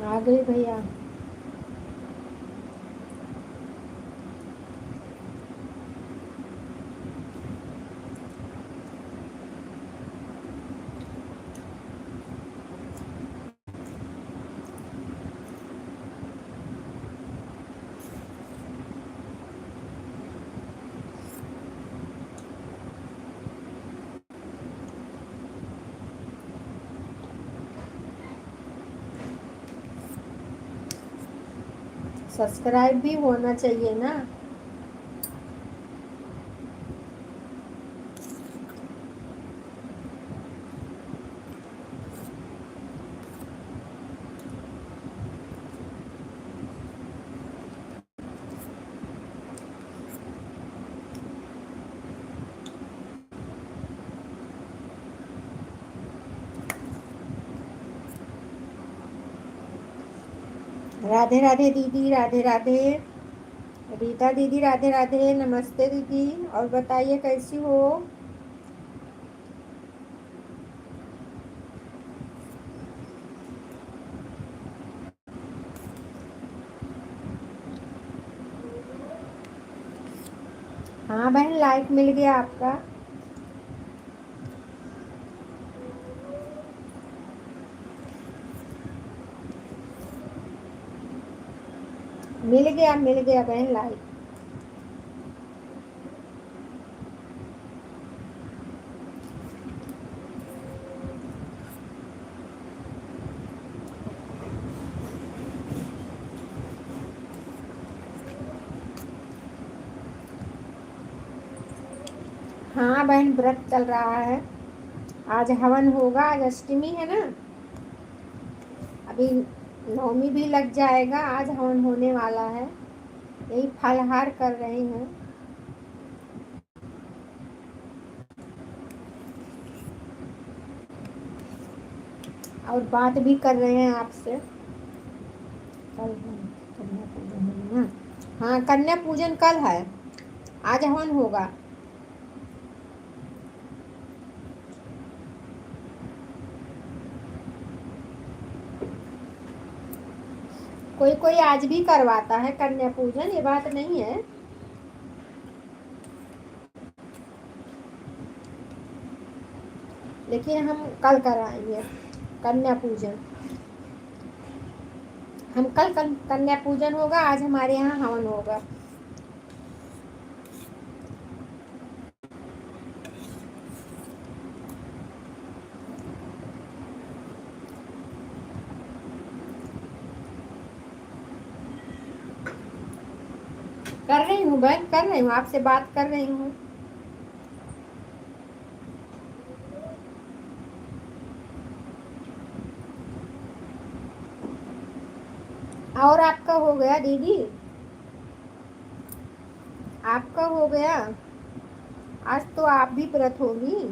आ गए भैया। सब्सक्राइब भी होना चाहिए ना। राधे राधे दीदी, राधे राधे। रीता दीदी राधे राधे, नमस्ते दीदी। और बताइए कैसी हो। हाँ बहन, लाइक मिल गया आपका। मिल गया बहन लाइक। हाँ बहन, व्रत चल रहा है। आज हवन होगा, आज अष्टमी है ना। अभी नवमी भी लग जाएगा, आज हवन होने वाला है। यही फलहार कर रहे हैं और बात भी कर रहे हैं आपसे। कल कन्या पूजन है ना। हाँ, कन्या पूजन कल है, आज हवन होगा। कोई कोई आज भी करवाता है कन्या पूजन, ये बात नहीं है। लेकिन हम कल कराएंगे कन्या पूजन। हम कल कन्या पूजन होगा, आज हमारे यहाँ हवन होगा। कर रही हूँ बहन, कर रही हूँ, आपसे बात कर रही हूँ। और आपका हो गया दीदी? आपका हो गया? आज तो आप भी व्रत होगी।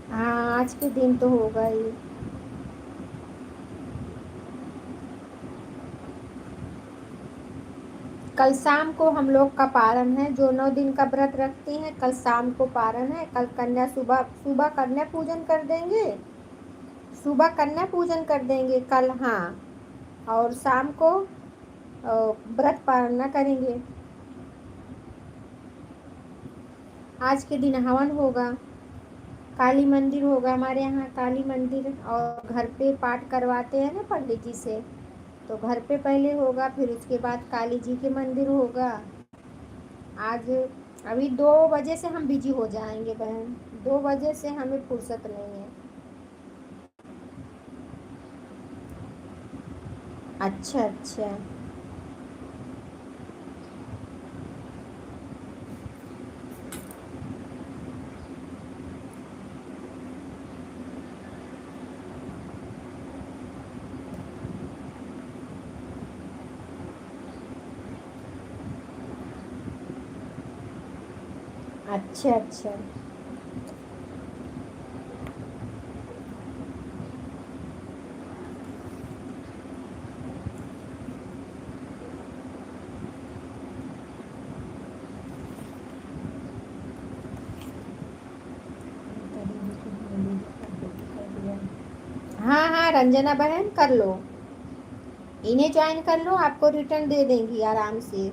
हाँ, आज के दिन तो होगा ही। कल शाम को हम लोग का पारण है, जो 9 दिन का व्रत रखती हैं, कल शाम को पारण है। कल कन्या सुबह सुबह कन्या पूजन कर देंगे, सुबह कन्या पूजन कर देंगे कल। हाँ, और शाम को व्रत पारणा करेंगे। आज के दिन हवन होगा, काली मंदिर होगा हमारे यहाँ, काली मंदिर। और घर पे पाठ करवाते हैं ना पंडित जी से, तो घर पे पहले होगा, फिर उसके बाद काली जी के मंदिर होगा। आज अभी 2 बजे से हम बिजी हो जाएंगे बहन, 2 बजे से हमें फुर्सत नहीं है। अच्छा अच्छा। अच्छा अच्छा। हाँ रंजना बहन कर लो, इन्हें ज्वाइन कर लो, आपको रिटर्न दे देंगी आराम से।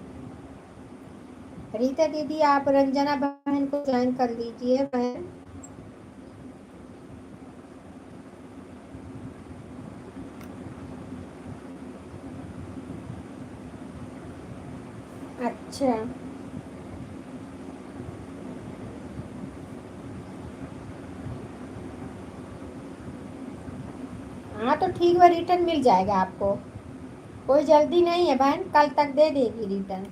रीता दीदी आप रंजना बहन को ज्वाइन कर लीजिए बहन। अच्छा हाँ तो ठीक है, रिटर्न मिल जाएगा आपको, कोई जल्दी नहीं है बहन, कल तक दे देगी रिटर्न।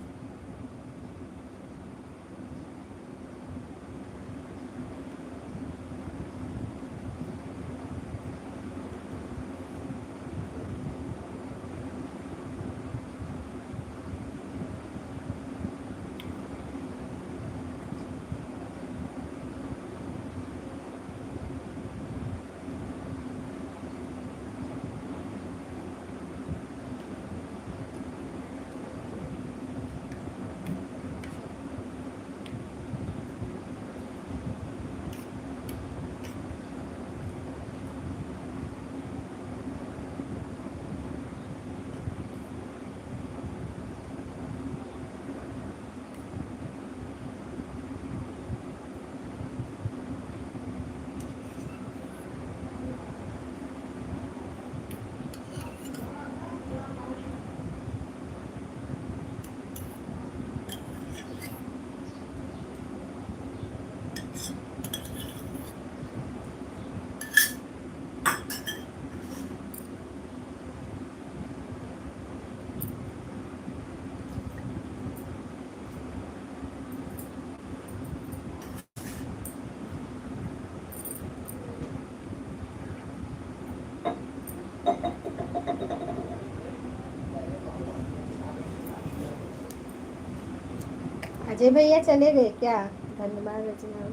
अजय भैया चले गए क्या? धन्यवाद रचना,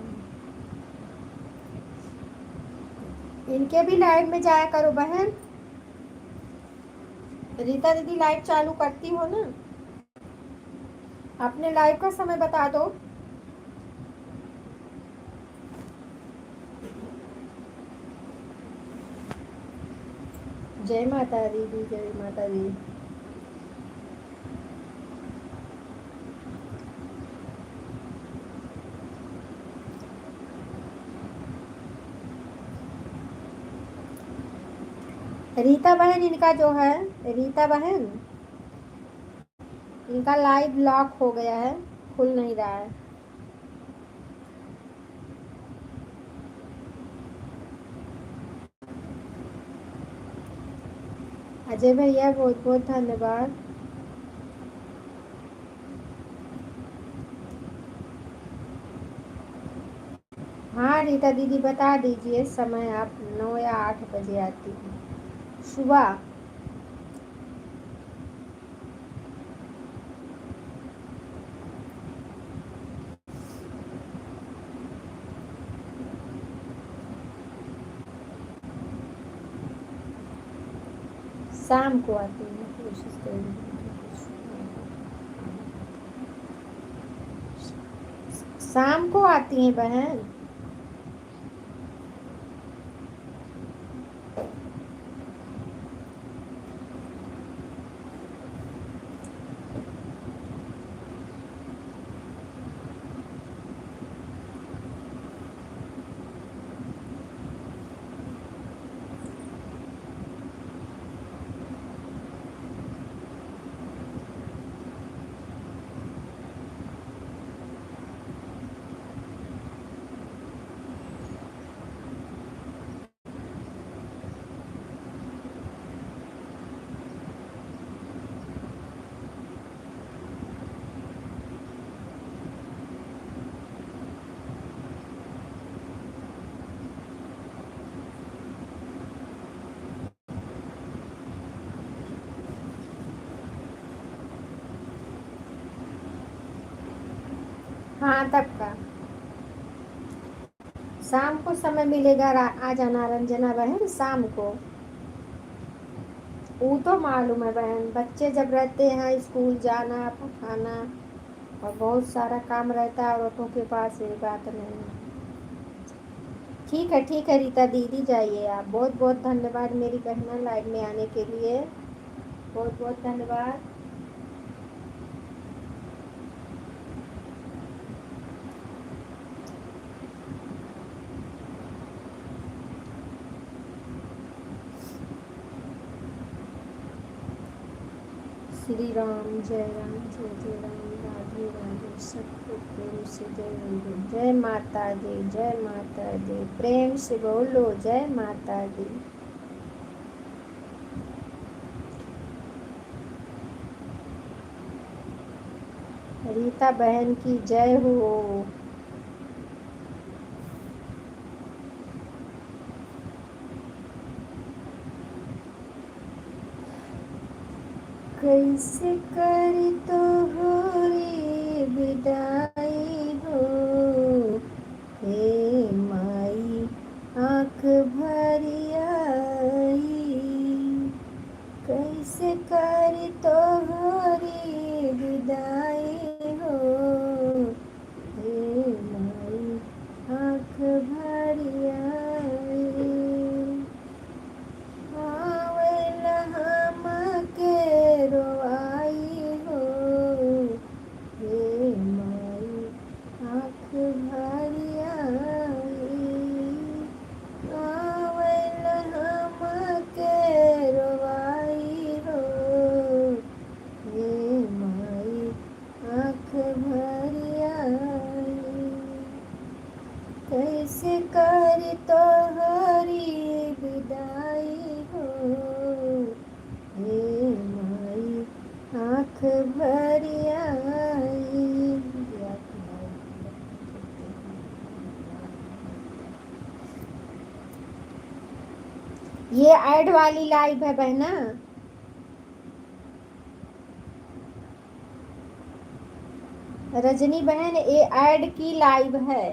इनके भी लाइव में जाया करो बहन। रीता दीदी लाइव चालू करती हो ना, अपने लाइव का समय बता दो। जय माता दीदी, जय माता दी। रीता बहन इनका जो है, रीता बहन इनका लाइव लॉक हो गया है, खुल नहीं रहा है। अजय भैया बहुत बहुत धन्यवाद। हाँ रीता दीदी बता दीजिए समय, आप 9 या 8 बजे आती हैं सुबह? शाम को आती हैं, कोशिश करेंगे। शाम को आती हैं बहन। हाँ तब का शाम को समय मिलेगा, आ जाना रंजना बहन शाम को। वो तो मालूम है बहन, बच्चे जब रहते हैं स्कूल जाना पकाना और बहुत सारा काम रहता है औरतों के पास, ये बात नहीं है। ठीक है रीता दीदी, जाइए आप। बहुत बहुत धन्यवाद मेरी बहना लाइव में आने के लिए, बहुत बहुत धन्यवाद। श्री राम जय राम जय जय राम, राधे राधे, सबको प्रेम से जय बोलो। जय माता दी, जय माता दी, प्रेम से बोलो जय माता दी। रीता बहन की जय हो। कैसे कर तो होरी विदाई हो, हे माई आँख भरी आई। कैसे कर तो होरी विदाई हो, हे माई आँख भरी आई। आवेला हमके रोआई हो, हे माई आँख भरी आई। आवेला हमके रोआई हो, हे माई आँख भरी आई। कैसे कर तोहरी विदाई हो, हे माई आँख भरी आई। ये ऐड वाली लाइव है बहना। रजनी बहन, ये ऐड की लाइव है।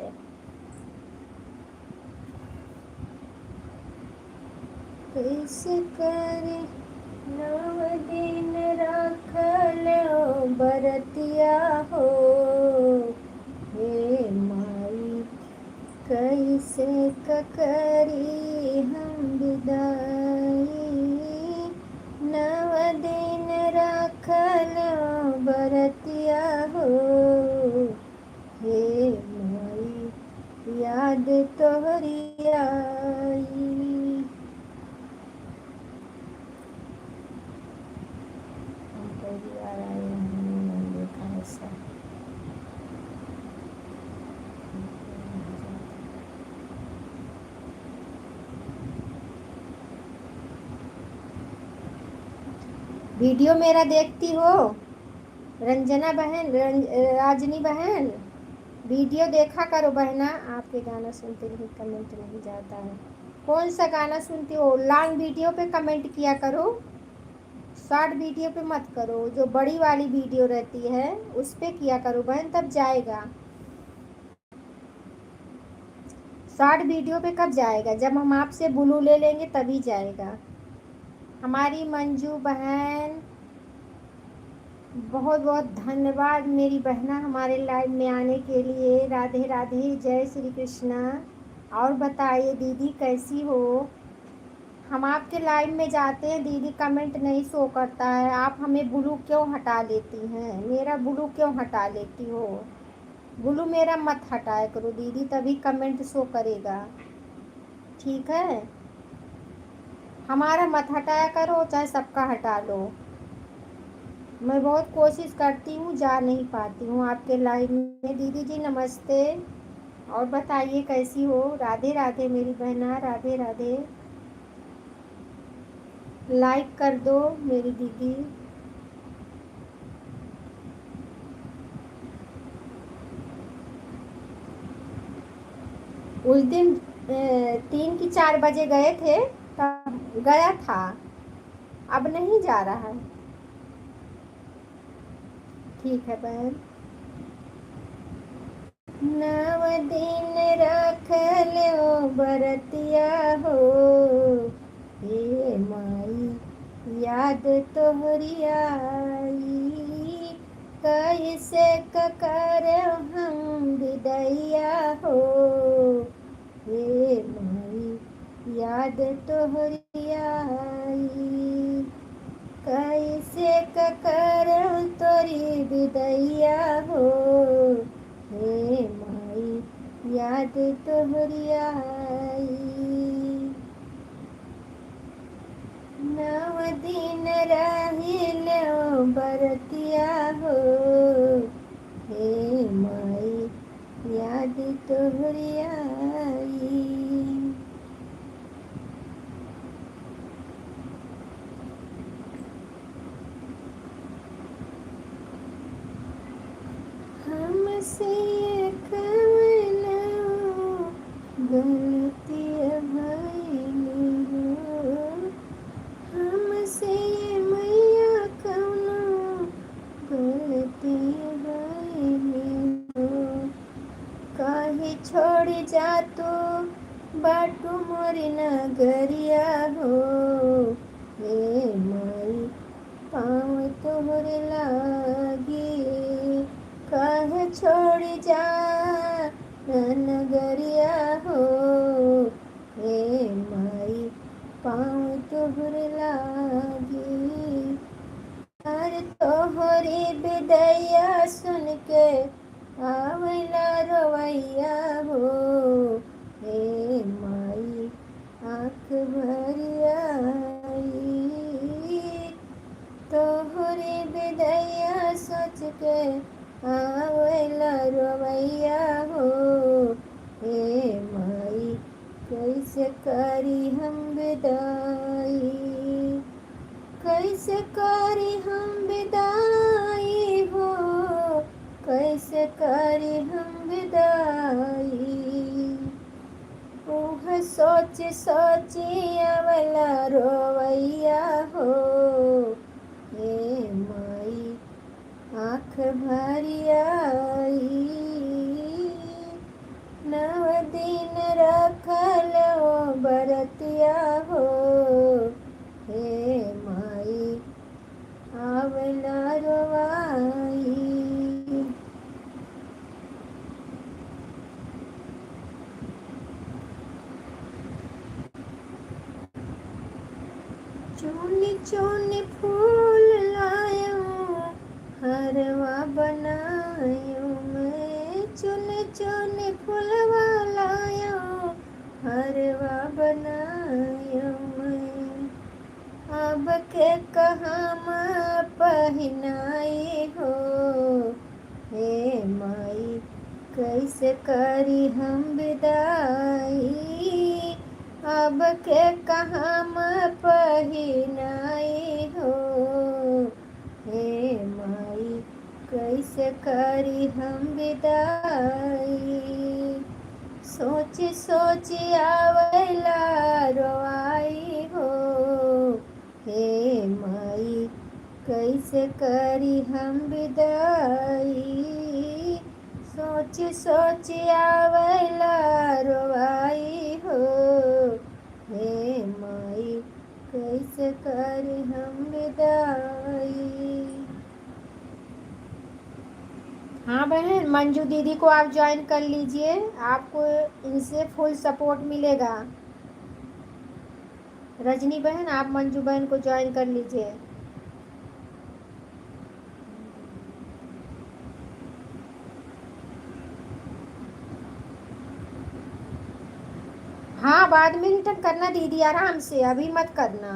कैसे करे 9 दिन रखलो बरतिया हो, हे माई कैसे करी हम विदाई। 9 दिन रखलो बरतिया हो, हे माई याद तोहरी आई। वीडियो मेरा देखती हो रंजना बहन, राजनी बहन, वीडियो देखा करो बहना। आपके गाना सुनते नहीं कमेंट नहीं जाता है। कौन सा गाना सुनती हो? लॉन्ग वीडियो पे कमेंट किया करो, शॉर्ट वीडियो पे मत करो। जो बड़ी वाली वीडियो रहती है उस पे किया करो बहन, तब जाएगा। शॉर्ट वीडियो पे कब जाएगा? जब हम आपसे ब्लू ले लेंगे तभी जाएगा। हमारी मंजू बहन, बहुत बहुत धन्यवाद मेरी बहना हमारे लाइव में आने के लिए। राधे राधे, जय श्री कृष्णा। और बताइए दीदी कैसी हो? हम आपके लाइव में जाते हैं दीदी, कमेंट नहीं शो करता है। आप हमें ब्लू क्यों हटा लेती हैं? मेरा ब्लू क्यों हटा लेती हो? ब्लू मेरा मत हटाया करो दीदी, तभी कमेंट शो करेगा, ठीक है? हमारा मत हटाया करो, चाहे सबका हटा लो। मैं बहुत कोशिश करती हूँ, जा नहीं पाती हूँ आपके लाइव में। दीदी जी नमस्ते, और बताइए कैसी हो? राधे राधे मेरी बहना, राधे राधे। लाइक कर दो मेरी दीदी। उस दिन 3 की 4 बजे गए थे, तब गया था, अब नहीं जा रहा है। ठीक है बहन। 9 दिन रख लो बरतिया हो, हे माई याद तोहरी आई। कैसे कर हम विदैया हो, हे माई याद तोहरी आई, कैसे करऊं तोरी विदैया हो, हे माई याद तोहरी आई। नव दिन रहिलो बरतिया हो, हे माई याद तोहरी आई। हमसे कवनो गलती भइली हो, हमसे मैया कवनो गलती भइली हो, काहे छोड़ जा तू बाटू मोरी नगरिया हो, हे माई पाँव तोहरे लागी, काहे छोड़ जा नगरिया हो, हे माई पाँव तोहरे लागी। हर तोहरी विदैया सुन के आवेला रोवैया हो, हे माई आँख भरी आई, तोहरी विदैया सोच के आवेला रोवैया हो, हे माई कैसे करी हम विदाई, कैसे करी हम विदाई हो, कैसे करी हम विदाई। ओह सोच सोची आवेला रोवैया हो, हे माई आँख भरी आई। नव दिन रखलो बरतिया हो, हे माई आवेला रोवाई। चुनी चुनी फूल लायो हरवा बनायो मैं, चुनी चुनी फूलवा लायो हरवा बनायो मैं, अब के कहाँ पहनाई हो, हे माई कैसे करी हम विदाई, अब के कहाँ पहनाई हो, हे माई कैसे करी हम विदाई। सोच सोच आवेला रोआई हो, हे माई कैसे करी हम विदाई। सोच सोच आवेला रोआई हो, हे माई कैसे करी हम विदाई। हाँ बहन, मंजू दीदी को आप ज्वाइन कर लीजिए, आपको इनसे फुल सपोर्ट मिलेगा। रजनी बहन, आप मंजू बहन को ज्वाइन कर लीजिए। हाँ बाद में रिटर्न करना दीदी, आराम से, अभी मत करना,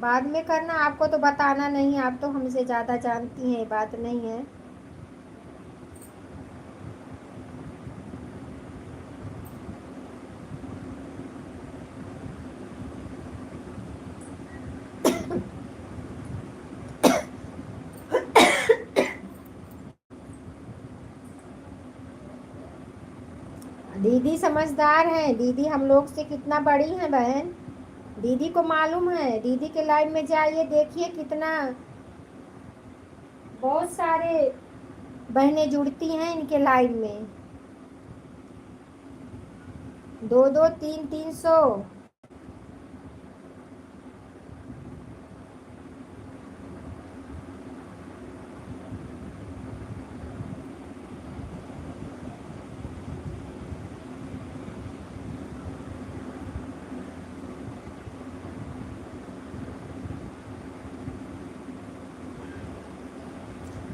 बाद में करना। आपको तो बताना नहीं, आप तो हमसे ज़्यादा जानती हैं, बात नहीं है। दीदी समझदार हैं, दीदी हम लोग से कितना बड़ी हैं बहन, दीदी को मालूम है। दीदी के लाइव में जाइए, देखिए कितना बहुत सारे बहनें जुड़ती हैं इनके लाइव में, 2-2, 300-300।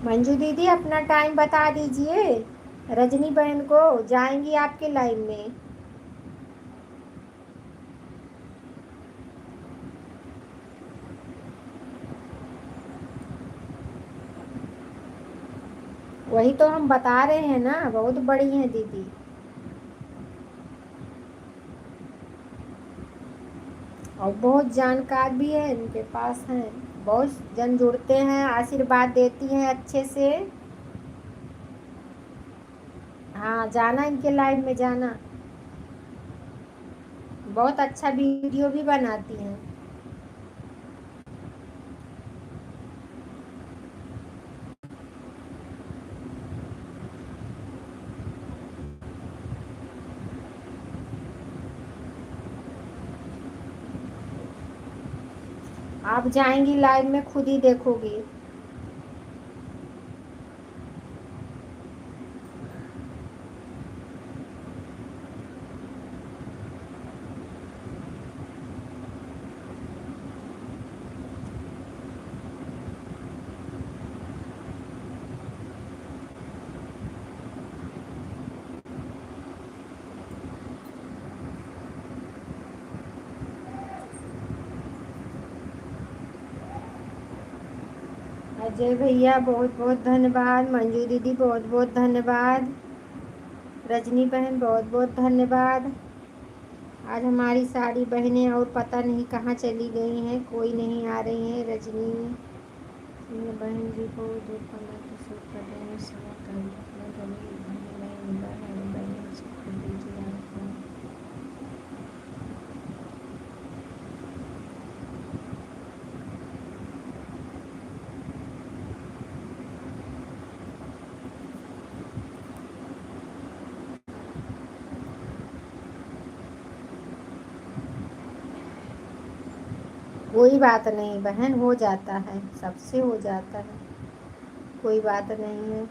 मंजू दीदी अपना टाइम बता दीजिए, रजनी बहन को जाएंगी आपके लाइव में। वही तो हम बता रहे हैं ना, बहुत बड़ी हैं दीदी। और बहुत जानकार भी है, इनके पास हैं, बहुत जन जुड़ते हैं, आशीर्वाद देती हैं अच्छे से। हाँ, जाना इनके लाइव में जाना, बहुत अच्छा वीडियो भी बनाती हैं। आप जाएंगी लाइव में खुद ही देखोगी। अजय भैया बहुत बहुत धन्यवाद, मंजू दीदी बहुत बहुत धन्यवाद, रजनी बहन बहुत बहुत धन्यवाद। आज हमारी सारी बहनें और पता नहीं कहाँ चली गई हैं, कोई नहीं आ रही हैं। रजनी बहन जी को जो 15% कर रहे हैं, सेवा कर मिला है, बहन से कर दीजिए आपको। कोई बात नहीं बहन, हो जाता है, सबसे हो जाता है, कोई बात नहीं है।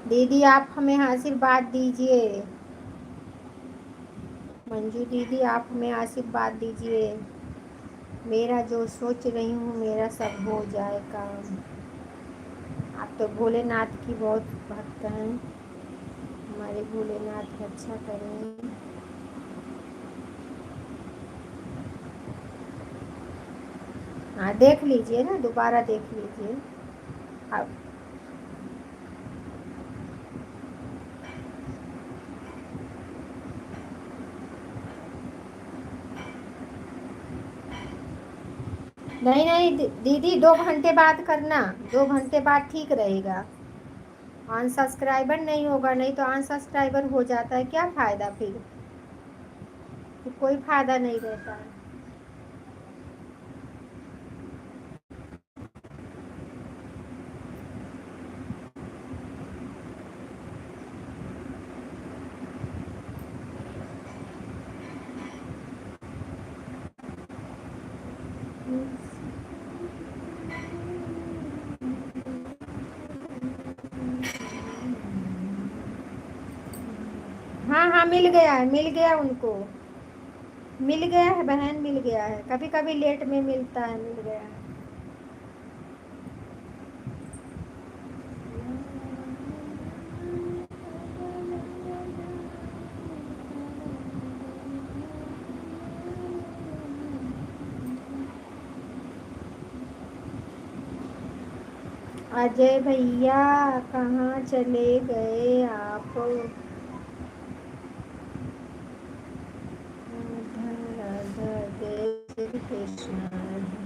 दीदी आप हमें आशीर्वाद दीजिए, मंजू दीदी आप हमें आशीर्वाद दीजिए, मेरा जो सोच रही हूँ मेरा सब हो जाए काम। आप तो भोलेनाथ की बहुत भक्त हैं, हमारे भोलेनाथ रक्षा करें। हाँ, देख लीजिए ना, दोबारा देख लीजिए अब। नहीं नहीं दीदी, 2 घंटे बाद करना, 2 घंटे बाद ठीक रहेगा। अनसब्सक्राइबर नहीं होगा, नहीं तो अनसब्सक्राइबर हो जाता है, क्या फ़ायदा फिर कोई फ़ायदा नहीं रहता है। हाँ हाँ, मिल गया है, मिल गया उनको, मिल गया है बहन, मिल गया है, कभी कभी लेट में मिलता है, मिल गया है। अजय भैया कहाँ चले गए आप? जय कृष्ण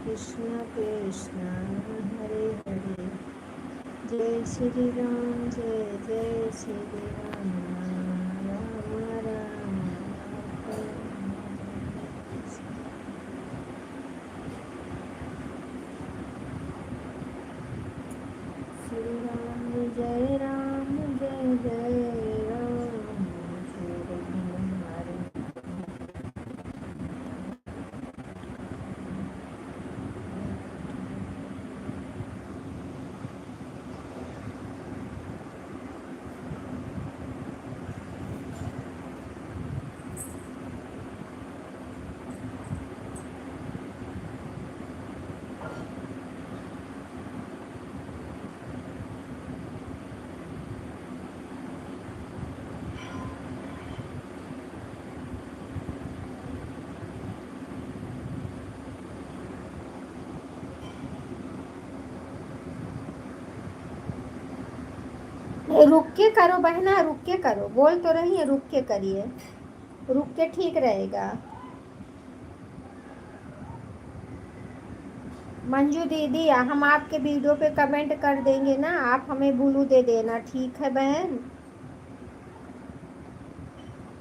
कृष्ण कृष्ण हरे हरे, जय श्री राम जय जय श्री राम, राम राम श्री राम जय राम जय जय राम, श्री राम हरे। रुक के करो बहना, रुक के करो, बोल तो रही है रुक के करिए, रुक के ठीक रहेगा। मंजू दीदी हम आपके वीडियो पे कमेंट कर देंगे ना, आप हमें ब्लू दे देना, ठीक है बहन,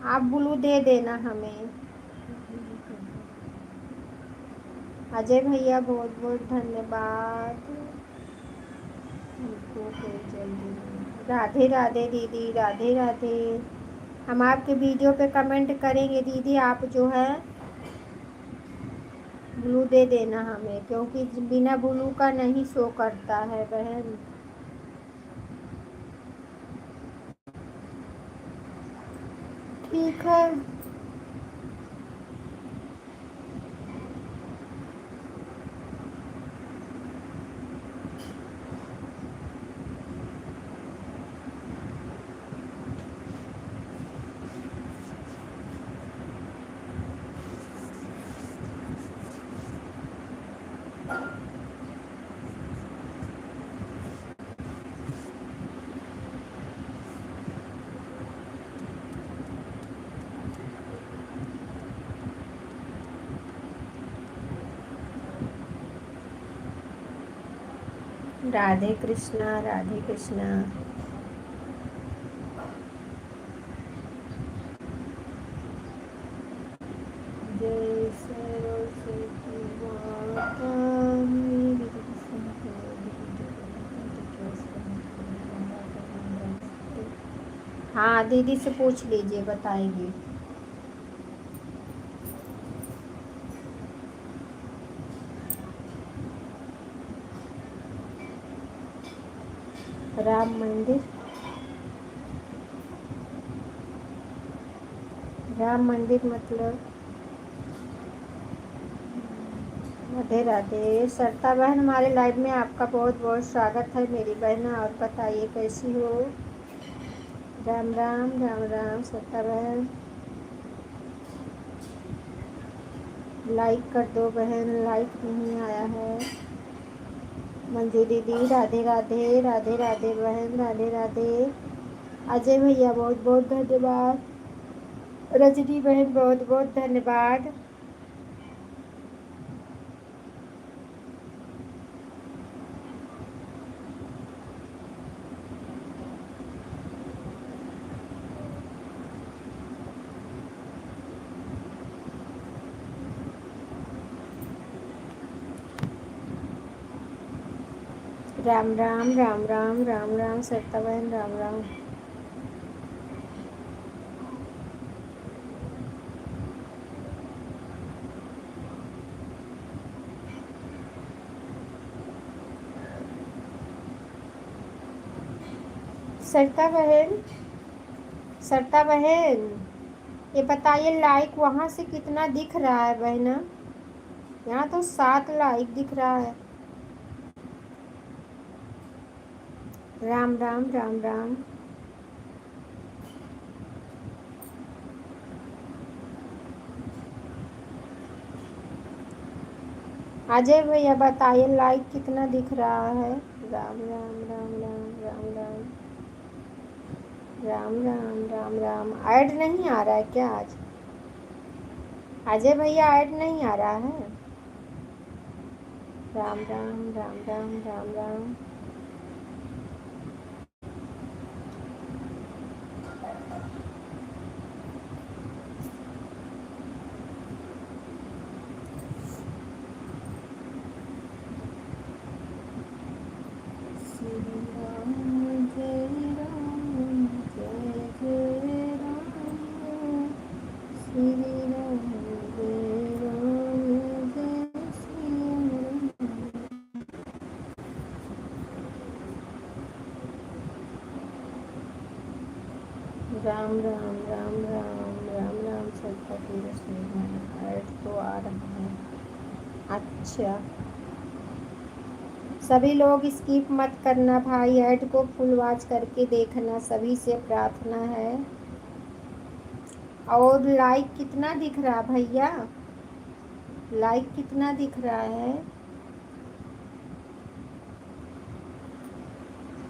आप ब्लू दे देना हमें। अजय भैया बहुत बहुत धन्यवाद। राधे राधे दीदी, राधे राधे। हम आपके वीडियो पे कमेंट करेंगे दीदी, आप जो है ब्लू दे देना हमें, क्योंकि बिना ब्लू का नहीं शो करता है बहन। ठीक है, राधे कृष्णा, राधे कृष्णा। जय सरस्वती माता मेरी। हाँ दीदी से पूछ लीजिए, बताएगी। राम मंदिर, राम मंदिर मतलब राधे राधे। सरता बहन हमारे लाइव में आपका बहुत बहुत स्वागत है मेरी बहन, और बताइए कैसी हो। राम राम राम राम सरता बहन, लाइक कर दो बहन, लाइक नहीं आया है। मंजू दीदी राधे राधे, राधे राधे बहन, राधे राधे। अजय भैया बहुत बहुत धन्यवाद। रजनी बहन बहुत बहुत धन्यवाद। राम राम राम राम राम राम सरता बहन, राम राम। सरता बहन, सरता बहन ये बताइए लाइक वहाँ से कितना दिख रहा है बहना? यहाँ तो 7 लाइक दिख रहा है। राम राम राम राम। अजय भैया बताइए लाइक कितना दिख रहा है? राम राम राम राम राम राम राम राम राम राम। ऐड नहीं आ रहा है क्या आज? अजय भैया ऐड नहीं आ रहा है? राम राम राम राम राम राम। राम राम राम राम राम राम सबका ऐड तो आ रहा है। अच्छा सभी लोग स्किप मत करना भाई, ऐड को फुल वॉच करके देखना, सभी से प्रार्थना है। और लाइक कितना दिख रहा भैया? लाइक कितना दिख रहा है?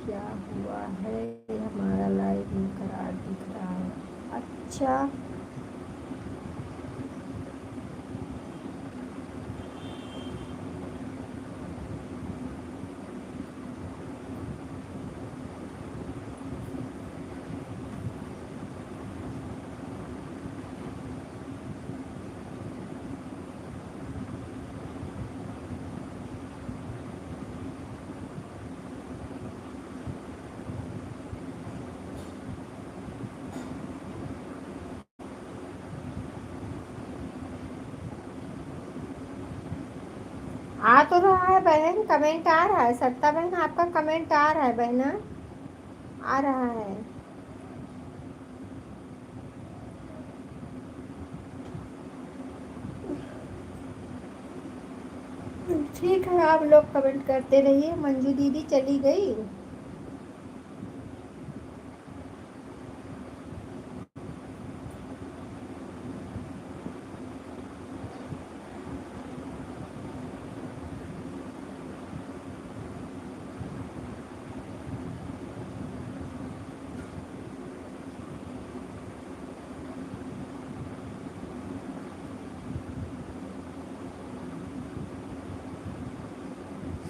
क्या हुआ है, हमारा लाइव करार दिख रहा है। अच्छा, आ तो रहा है बहन, कमेंट आ रहा है। सत्ता बहन आपका कमेंट आ रहा है बहना, आ रहा है। ठीक है, आप लोग कमेंट करते रहिए। मंजू दीदी चली गई।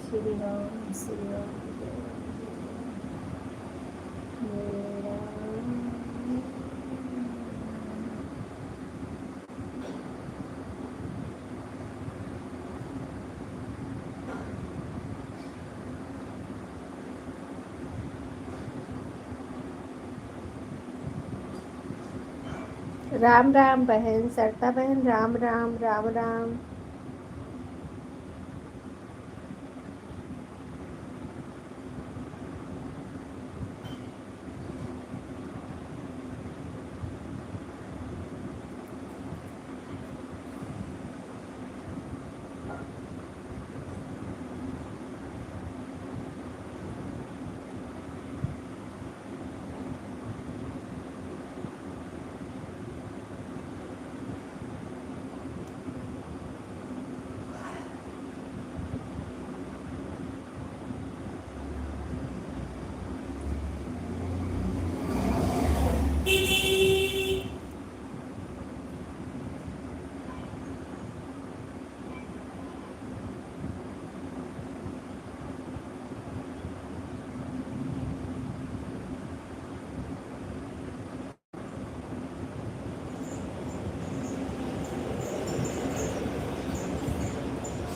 श्री राम श्री राम जय राम। राम राम बहन, सरता बहन, राम राम राम राम।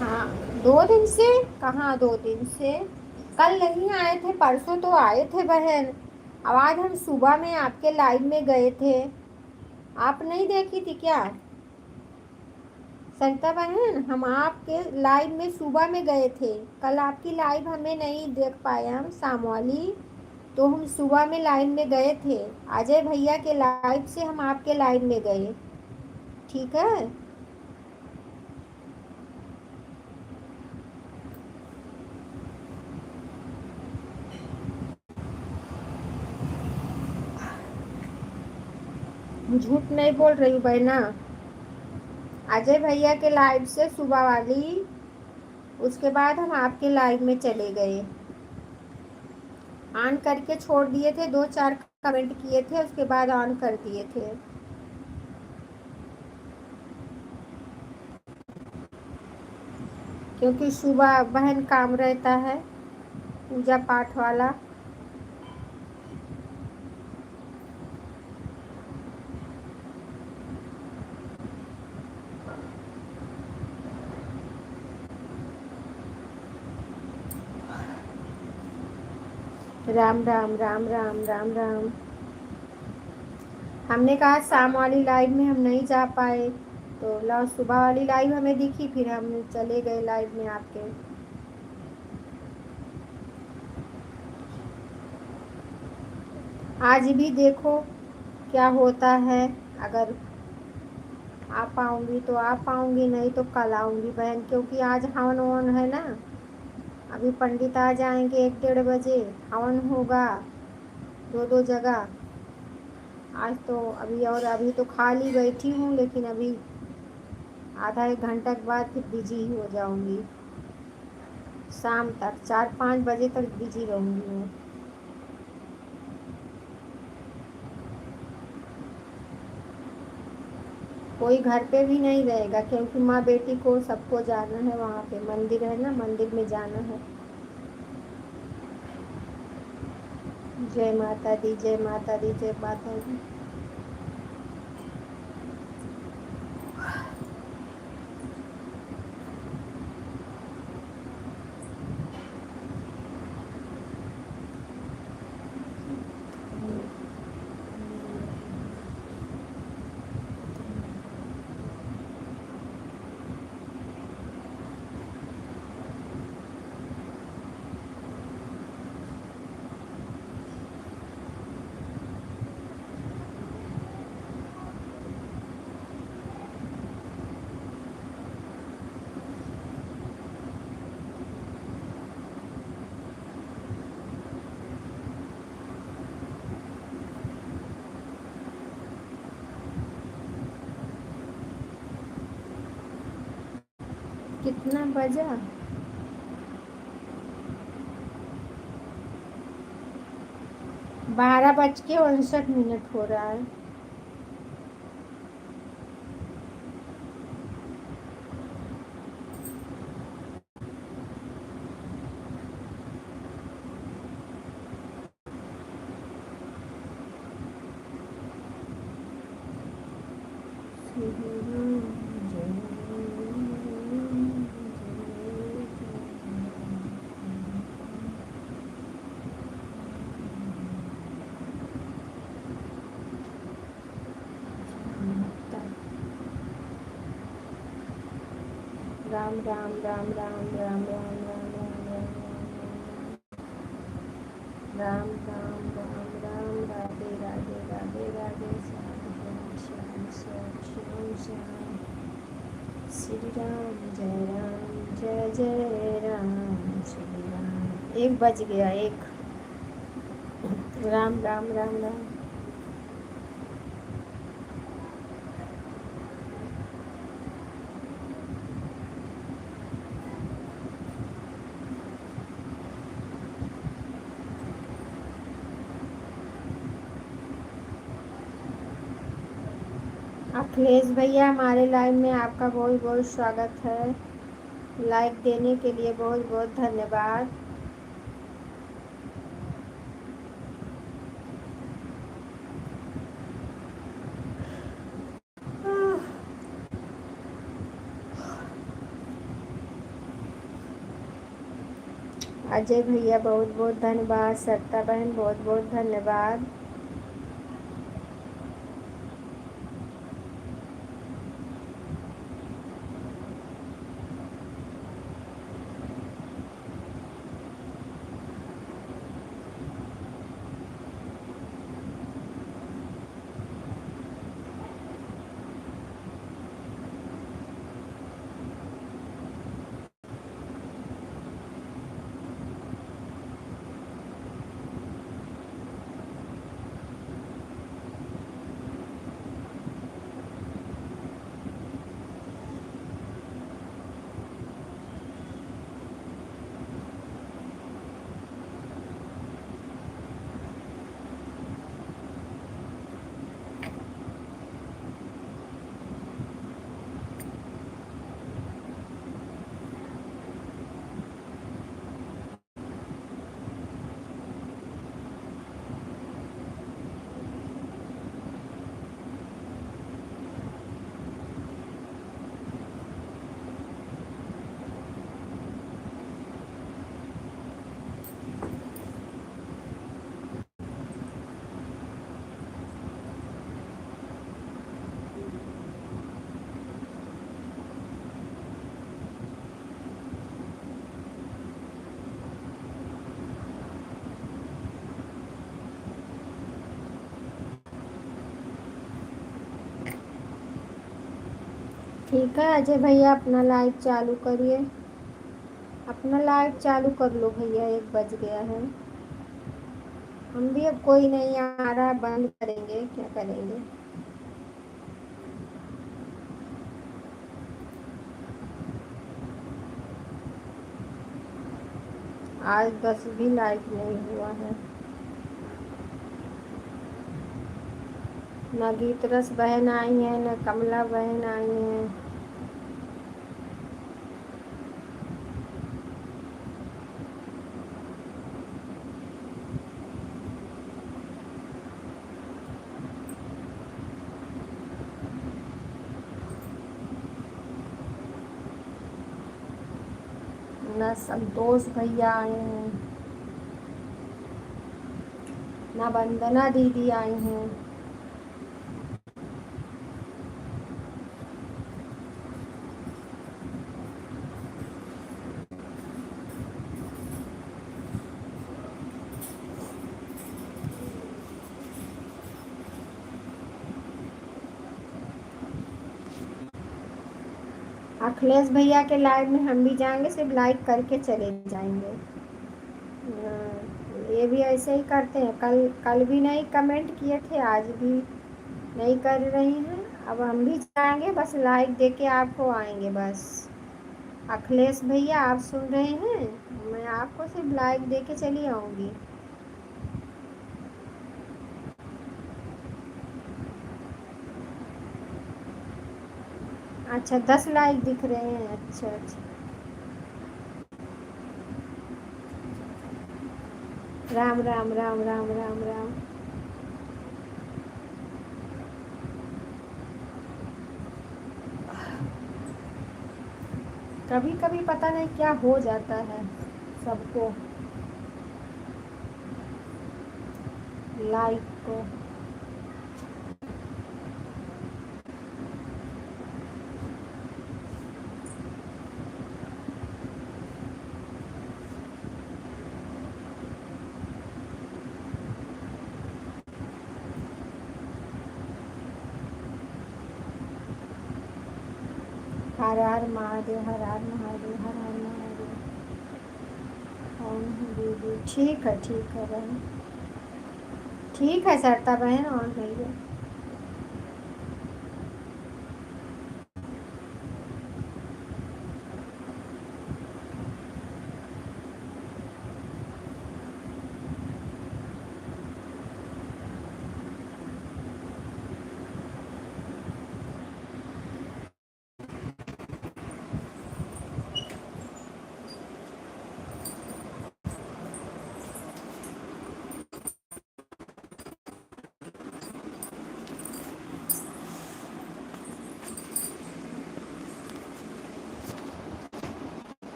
हाँ, 2 दिन से? कहाँ 2 दिन से? कल नहीं आए थे, परसों तो आए थे बहन। अब आज हम सुबह में आपके लाइव में गए थे, आप नहीं देखी थी क्या सरिता बहन? हम आपके लाइव में सुबह में गए थे। कल आपकी लाइव हमें नहीं देख पाए हम, शाम वाली। तो हम सुबह में लाइव में गए थे, अजय भैया के लाइव से हम आपके लाइव में गए। ठीक है, झूठ नहीं बोल रही हूँ बहना। अजय भैया के लाइव से सुबह वाली, उसके बाद हम आपके लाइव में चले गए। ऑन करके छोड़ दिए थे, 2-4 कमेंट किए थे, उसके बाद ऑन कर दिए थे। क्योंकि सुबह बहन काम रहता है, पूजा पाठ वाला। राम राम राम राम राम राम। हमने कहा शाम वाली लाइव में हम नहीं जा पाए, तो ला सुबह वाली लाइव हमें दिखी, फिर हम चले गए लाइव में आपके। आज भी देखो क्या होता है। अगर आ पाऊंगी तो आ पाऊंगी, नहीं तो कल आऊंगी बहन, क्योंकि आज हवन ववन है ना। अभी पंडित आ जाएंगे 1-1:30 बजे, हवन होगा 2-2 जगह। आज तो अभी तो खाली बैठी हूँ, लेकिन अभी आधा 1 घंटा के बाद फिर बिजी ही हो जाऊंगी। शाम तक 4-5 बजे तक बिजी रहूंगी मैं। कोई घर पे भी नहीं रहेगा, क्योंकि माँ बेटी को सबको जाना है, वहाँ पे मंदिर है ना, मंदिर में जाना है। जय माता दी, जय माता दी, जय माता दी। कितना बजा? 12:59 हो रहा है। राम राम राम राम राम राम राम राम राम राम राम राम राधे राधे राधे राधे श्याम श्याम श्याम श्याम श्याम श्री राम जय जय राम श्री राम। 1 बज गया, 1। राम राम राम राम। अखिलेश भैया, हमारे लाइव में आपका बहुत बहुत स्वागत है। लाइक देने के लिए बहुत बहुत धन्यवाद। अजय भैया बहुत बहुत धन्यवाद। सरिता बहन बहुत बहुत धन्यवाद। ठीक है अजय भैया, अपना लाइव चालू करिए। अपना लाइव चालू कर लो भैया, 1 बज गया है। हम भी अब कोई नहीं आ रहा, बंद करेंगे, क्या करेंगे। आज 10 भी लाइक नहीं हुआ है। ना गीत रस बहन आई हैं, ना कमला बहन आई हैं। ना संतोष भैया आए हैं, ना वंदना दीदी आई हैं। अखिलेश भैया के लाइव में हम भी जाएंगे, सिर्फ लाइक करके चले जाएंगे। ये भी ऐसे ही करते हैं, कल भी नहीं कमेंट किए थे, आज भी नहीं कर रही हैं। अब हम भी जाएंगे, बस लाइक देके आपको आएंगे बस। अखिलेश भैया आप सुन रहे हैं, मैं आपको सिर्फ लाइक देके चली आऊँगी। अच्छा 10 लाइक दिख रहे हैं, अच्छा अच्छा। राम राम राम राम राम राम। कभी कभी पता नहीं क्या हो जाता है सबको, लाइक को। हर हर महादेव, हर हर महादेव, हर हर महादेव। कौन है दीदी? ठीक है बहन, ठीक है सरता बहन और भैया।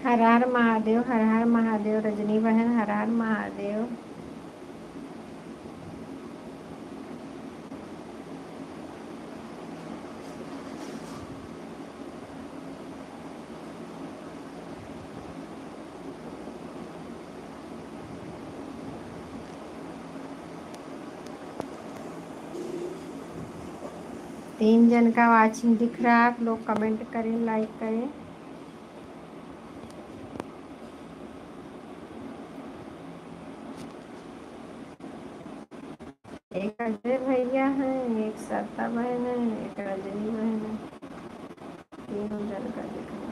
हर हर महादेव, हर हर महादेव। रजनी बहन हर हर महादेव। तीन जन का वाचिंग दिख रहा है, आप लोग कमेंट करें, लाइक करें। एक अजय भैया हैं, एक सरता बहन है, एक रजनी बहन है। तीनों जन का दिख रहा है।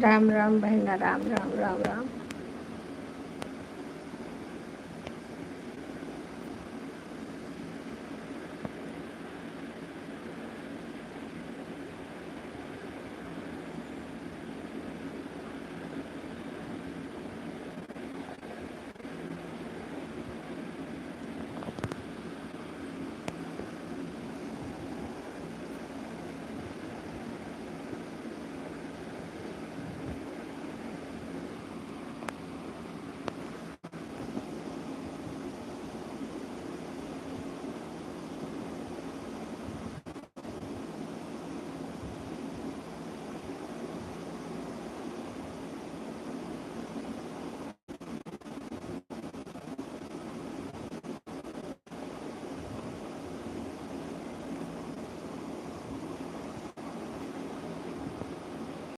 राम राम बहना, राम राम राम राम।